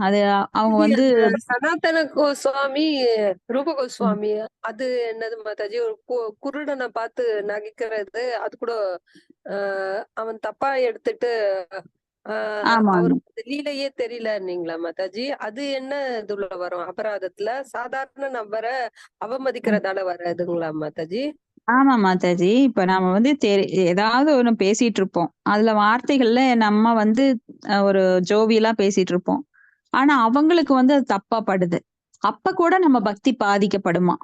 அது அவங்க சனாதன கோஸ்வாமி, ரூப கோஸ்வாமி, அது என்னது மாதாஜி, ஒரு குருடனை பார்த்து நகைக்கிறது, அது கூட அவன் தப்பா எடுத்துட்டு அவருக்கு லீலையே தெரியலன்னீங்களா மாதாஜி? அது என்ன இதுல வரும் அபராதத்துல? சாதாரண நபரை அவமதிக்கிறதால வராதுங்களா மாதாஜி? ஆமா மாதாஜி. இப்ப நாம ஏதாவது ஒண்ணு பேசிட்டு இருப்போம், அதுல வார்த்தைகள்ல நம்ம ஒரு ஜோவியெல்லாம் பேசிட்டு இருப்போம். ஆனா அவங்களுக்கு அது தப்பா படுது. அப்ப கூட நம்ம பக்தி பாதிக்கப்படுமா?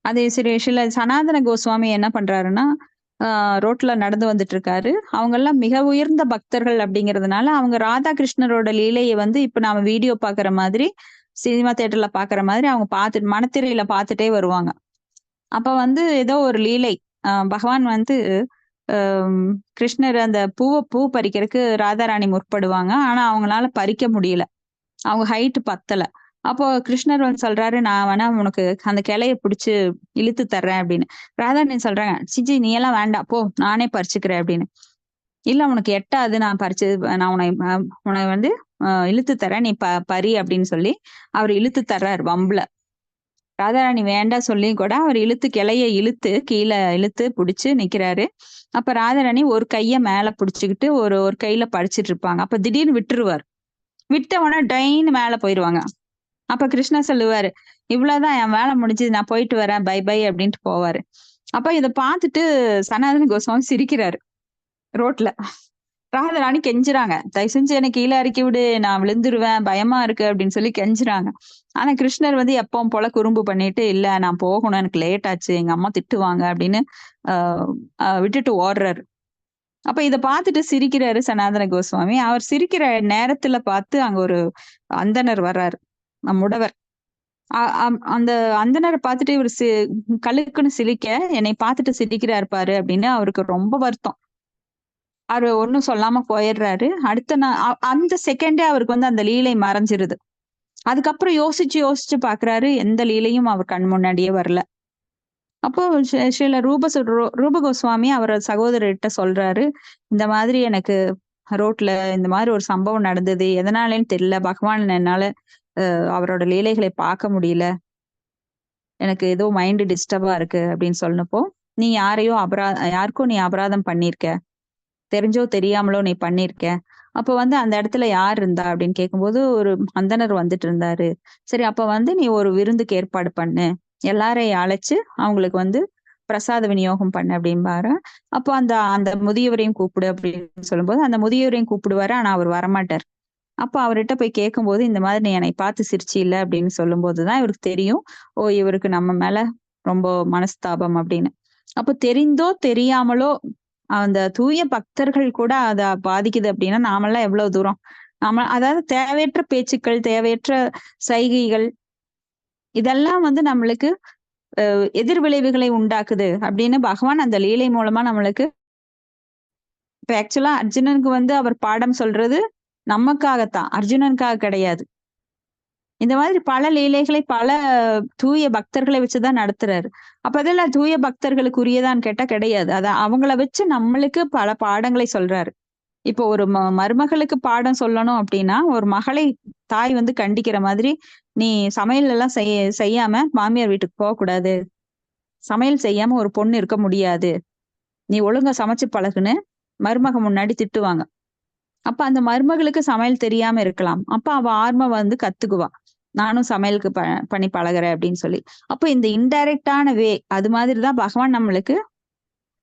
அது சில சனாதன கோஸ்வாமி என்ன பண்றாருன்னா, ரோட்ல நடந்து வந்துட்டு இருக்காரு. அவங்க எல்லாம் மிக உயர்ந்த பக்தர்கள் அப்படிங்கறதுனால அவங்க ராதாகிருஷ்ணரோட லீலையை இப்ப நாம வீடியோ பாக்குற மாதிரி, சினிமா தியேட்டர்ல பாக்குற மாதிரி அவங்க பார்த்துட்டு மனத்திரையில பார்த்துட்டே வருவாங்க. அப்ப ஏதோ ஒரு லீலை, பகவான் கிருஷ்ணர் அந்த பூ பறிக்கிறதுக்கு ராதாராணி முற்படுவாங்க. ஆனா அவங்களால பறிக்க முடியல, அவங்க ஹைட் பத்தல. அப்போ கிருஷ்ணர் சொல்றாரு, நான் வேணா உனக்கு அந்த கிளைய பிடிச்சு இழுத்து தர்றேன் அப்படின்னு. ராதாராணி சொல்றாங்க, சிஜி நீ எல்லாம் வேண்டாம் போ, நானே பறிச்சுக்கிறேன் அப்படின்னு. இல்ல உனக்கு எட்டாது, நான் உன்னை இழுத்து தரேன், நீ பறி அப்படின்னு சொல்லி அவர் இழுத்து தர்றாரு வம்புல. ராதாராணி வேண்டாம் சொல்லி கூட அவர் கிளைய இழுத்து கீழே இழுத்து பிடிச்சு நிக்கிறாரு. அப்ப ராதாராணி ஒரு கைய மேல பிடிச்சுக்கிட்டு ஒரு ஒரு கையில படிச்சுட்டு இருப்பாங்க. அப்ப திடீர்னு விட்டுருவார். விட்ட உடனே டைன்னு மேல போயிருவாங்க. அப்ப கிருஷ்ணர் சொல்லுவாரு, இவ்வளவுதான் என் வேலை முடிஞ்சது, நான் போயிட்டு வரேன், பை பை அப்படின்ட்டு போவாரு. அப்ப இத பார்த்துட்டு சனாதன கோஸ்வாமி சிரிக்கிறாரு ரோட்ல. ராதாராணி கெஞ்சுறாங்க, தயவு செஞ்சு எனக்கு கீழே இறக்கி விடு, நான் விழுந்துருவேன், பயமா இருக்கு அப்படின்னு சொல்லி கெஞ்சுறாங்க. ஆனா கிருஷ்ணர் வந்து எப்பவும் போல குறும்பு பண்ணிட்டு, இல்ல நான் போகணும், எனக்கு லேட் ஆச்சு, எங்க அம்மா திட்டுவாங்க அப்படின்னு விட்டுட்டு ஓடுறாரு. அப்ப இத பார்த்துட்டு சிரிக்கிறாரு சனாதன கோஸ்வாமி. அவர் சிரிக்கிற நேரத்துல பார்த்து அங்க ஒரு அந்தணர் வர்றாரு, முடவர். அந்த அந்தணரை பார்த்துட்டு இவர் கழுக்குன்னு சிரிக்க, என்னை பார்த்துட்டு சிரிக்கிறாரு பாரு அப்படின்னு அவருக்கு ரொம்ப வருத்தம். அவரு ஒன்னும் சொல்லாம போயிடுறாரு. அடுத்த அந்த செகண்டே அவருக்கு வந்து அந்த லீலை மறைஞ்சிருது. அதுக்கப்புறம் யோசிச்சு யோசிச்சு பாக்குறாரு, எந்த லீலையும் அவர் கண் முன்னாடியே வரல. அப்போ ஸ்ரீல ரூப கோஸ்வாமி அவரோட சகோதரர்கிட்ட சொல்றாரு, இந்த மாதிரி எனக்கு ரோட்ல இந்த மாதிரி ஒரு சம்பவம் நடந்தது, எதனாலன்னு தெரியல, பகவான் என்னால அவரோட லீலைகளை பார்க்க முடியல, எனக்கு ஏதோ மைண்ட் டிஸ்டர்பா இருக்கு அப்படின்னு சொன்னப்போ, நீ யாருக்கும் நீ அபராதம் பண்ணிருக்க, தெரிஞ்சோ தெரியாமலோ நீ பண்ணிருக்க, அப்ப வந்து அந்த இடத்துல யார் இருந்தா அப்படின்னு கேட்கும்போது ஒரு அந்தனர் வந்துட்டு இருந்தாரு. சரி, அப்ப வந்து நீ ஒரு விருந்துக்கு ஏற்பாடு பண்ணு, எல்லாரையும் அழைச்சு அவங்களுக்கு வந்து பிரசாத விநியோகம் பண்ணு அப்படின்பாரு. அப்போ அந்த அந்த முதியவரையும் கூப்பிடு அப்படின்னு சொல்லும்போது அந்த முதியவரையும் கூப்பிடுவாரு. ஆனா அவர் வரமாட்டார். அப்ப அவர்கிட்ட போய் கேட்கும்போது, இந்த மாதிரி நீ என்னை பார்த்து சிரிச்சு இல்ல அப்படின்னு சொல்லும் போதுதான் இவருக்கு தெரியும், ஓ இவருக்கு நம்ம மேல ரொம்ப மனஸ்தாபம் அப்படின்னு. அப்ப தெரிந்தோ தெரியாமலோ அந்த தூய பக்தர்கள் கூட அத பாதிக்குது அப்படின்னா நாமெல்லாம் எவ்வளவு தூரம், அதாவது தேவையற்ற பேச்சுக்கள், தேவையற்ற சைகைகள், இதெல்லாம் வந்து நம்மளுக்கு எதிர் விளைவுகளை உண்டாக்குது அப்படின்னு பகவான் அந்த லீலை மூலமா நம்மளுக்கு. இப்ப ஆக்சுவலா அர்ஜுனனுக்கு வந்து அவர் பாடம் சொல்றது நமக்காகத்தான், அர்ஜுனனுக்காக கிடையாது. இந்த மாதிரி பல லீலைகளை பல தூய பக்தர்களை வச்சுதான் நடத்துறாரு. அப்ப அதெல்லாம் தூய பக்தர்களுக்குரியதான்னு கேட்டா கிடையாது. அவங்கள வச்சு நம்மளுக்கு பல பாடங்களை சொல்றாரு. இப்போ ஒரு மருமகளுக்கு பாடம் சொல்லணும் அப்படின்னா, ஒரு மகளை தாய் வந்து கண்டிக்கிற மாதிரி, நீ சமையல் எல்லாம் செய்யாம மாமியார் வீட்டுக்கு போக கூடாது, சமையல் செய்யாம ஒரு பொண்ணு இருக்க முடியாது, நீ ஒழுங்கா சமைச்சு பழகுன்னு மருமக முன்னாடி திட்டுவாங்க. அப்ப அந்த மருமகளுக்கு சமையல் தெரியாம இருக்கலாம். அப்ப அவ ஆர்ம வந்து கத்துக்குவா, நானும் சமையலுக்கு பண்ணி பழகுறேன் அப்படின்னு சொல்லி. அப்ப இந்த இன்டைரக்டான வே, அது மாதிரிதான் பகவான் நம்மளுக்கு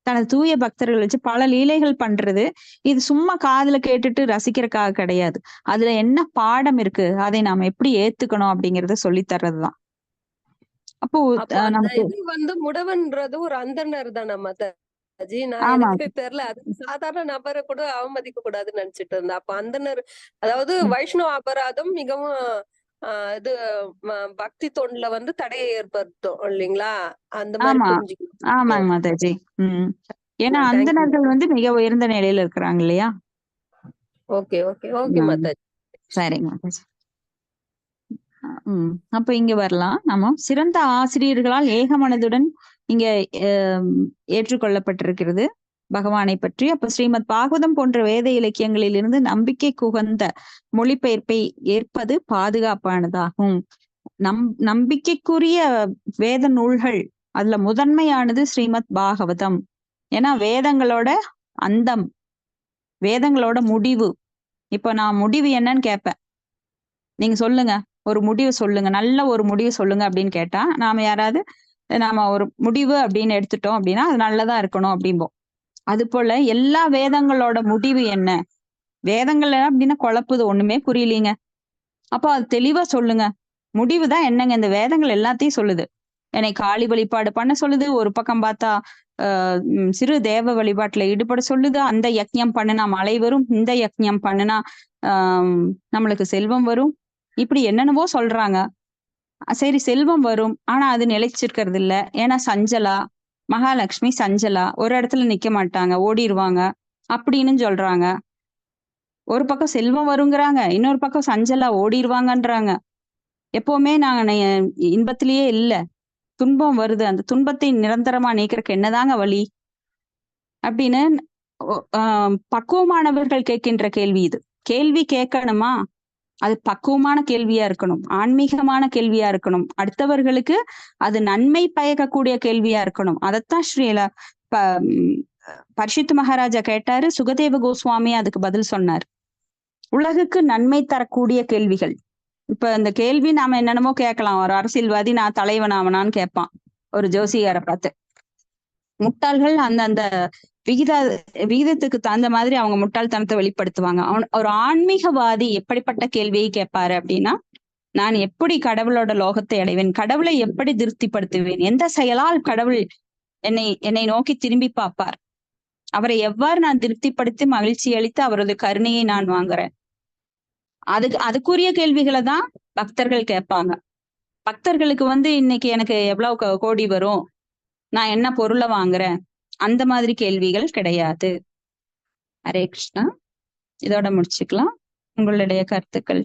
தனது தூய பக்தர்கள் வச்சு பல லீலைகள் பண்றது. இது சும்மா காதுல கேட்டுட்டு ரசிக்கிறதுக்காக கிடையாது. அதுல என்ன பாடம் இருக்கு, அதை நாம எப்படி ஏத்துக்கணும் அப்படிங்கறத சொல்லி தர்றதுதான். அப்போ நமக்கு இது வந்து முடவன்றது ஒரு அந்தனர் தானே மாதாஜி? நான் எனக்கு தெரியல, அது சாதாரண நபரை கூட அவமதிக்க கூடாதுன்னு நினைச்சிட்டு இருந்தேன். அப்ப அந்தனர் அதாவது வைஷ்ணவ அபராதம் மிகவும் இது பக்தி தொண்டுல வந்து தடையை ஏற்படுத்தும் இல்லைங்களா? அந்த மாதிரி புரிஞ்சுக்கணும். ஆமாங்க மாதாஜி. ஏன்னா அந்தணர்கள் வந்து மிக உயர்ந்த நிலையில இருக்கிறாங்க இல்லையா? Okay okay okay Mataji. சரிங்க மாதாஜி. அப்ப இங்க வரலாம். நம்ம சிறந்த ஆசிரியர்களால் ஏகமனதுடன் இங்க ஏற்றுக்கொள்ளப்பட்டிருக்கிறது பகவானை பற்றி. அப்ப ஸ்ரீமத் பாகவதம் போன்ற வேத இலக்கியங்களில் இருந்து நம்பிக்கை குகந்த மொழிபெயர்ப்பை ஏற்பது பாதுகாப்பானதாகும். நம்பிக்கைக்குரிய வேத நூல்கள், அதுல முதன்மையானது ஸ்ரீமத் பாகவதம். ஏன்னா வேதங்களோட அந்தம், வேதங்களோட முடிவு. இப்ப நான் முடிவு என்னன்னு கேட்பேன், நீங்க சொல்லுங்க, ஒரு முடிவு சொல்லுங்க, நல்ல ஒரு முடிவு சொல்லுங்க அப்படின்னு கேட்டா, நாம ஒரு முடிவு அப்படின்னு எடுத்துட்டோம் அப்படின்னா அது நல்லதா இருக்கணும் அப்படிம்போம். அது போல எல்லா வேதங்களோட முடிவு என்ன, வேதங்கள் அப்படின்னா குழப்புது, ஒண்ணுமே புரியலீங்க, அப்போ அது தெளிவா சொல்லுங்க, முடிவுதான் என்னங்க. இந்த வேதங்கள் எல்லாத்தையும் சொல்லுது. என்னை காளி வழிபாடு பண்ண சொல்லுது, ஒரு பக்கம் பார்த்தா சிறு தேவ வழிபாட்டுல ஈடுபட சொல்லுது, அந்த யக்ஞம் பண்ணுனா மழை வரும், இந்த யக்ஞம் பண்ணுனா நம்மளுக்கு செல்வம் வரும், இப்படி என்னென்னவோ சொல்றாங்க. சரி, செல்வம் வரும், ஆனா அது நிலைச்சிருக்கிறது இல்ல. ஏன்னா சஞ்சலா, மகாலட்சுமி சஞ்சலா, ஒரு இடத்துல நிக்க மாட்டாங்க, ஓடிடுவாங்க அப்படின்னு சொல்றாங்க. ஒரு பக்கம் செல்வம் வருங்கிறாங்க, இன்னொரு பக்கம் சஞ்சலா ஓடிடுவாங்கன்றாங்க. எப்பவுமே நாங்க இன்பத்திலேயே இல்ல, துன்பம் வருது, அந்த துன்பத்தை நிரந்தரமா நீக்கிறதுக்கு என்னதாங்க வழி அப்படின்னு பக்குவமானவர்கள் கேட்கின்ற கேள்வி இது. கேள்வி கேட்கணுமா? அது பக்குவமான கேள்வியா இருக்கணும், ஆன்மீகமான கேள்வியா இருக்கணும், அடுத்தவர்களுக்கு அது நன்மை பயக்கக்கூடிய கேள்வியா இருக்கணும். அதைத்தான் பரிசுத்த மகாராஜா கேட்டாரு, சுகதேவ கோஸ்வாமி அதுக்கு பதில் சொன்னார். உலகுக்கு நன்மை தரக்கூடிய கேள்விகள். இப்ப இந்த கேள்வி நாம என்னென்னமோ கேட்கலாம். ஒரு அரசியல்வாதி நான் தலைவன் ஆவனான்னு கேட்பான் ஒரு ஜோசிகாரை பார்த்து. முட்டாள்கள் அந்த விகிதத்துக்கு தகுந்த மாதிரி அவங்க முட்டாள்தனத்தை வெளிப்படுத்துவாங்க. ஒரு ஆன்மீகவாதி எப்படிப்பட்ட கேள்வியை கேட்பாரு அப்படின்னா, நான் எப்படி கடவுளோட லோகத்தை அடைவேன், கடவுளை எப்படி திருப்திப்படுத்துவேன், எந்த செயலால் கடவுள் என்னை நோக்கி திரும்பி பார்ப்பார், அவரை எவ்வாறு நான் திருப்திப்படுத்தி மகிழ்ச்சி அளித்து அவரது கருணையை நான் வாங்குறேன். அதுக்குரிய கேள்விகளை தான் பக்தர்கள் கேட்பாங்க. பக்தர்களுக்கு இன்னைக்கு எனக்கு எவ்வளவு கோடி வரும், நான் என்ன பொருளை வாங்குறேன், அந்த மாதிரி கேள்விகள் கிடையாது. ஹரே கிருஷ்ணா. இதோட முடிச்சுக்கலாம். உங்களுடைய கருத்துக்கள்.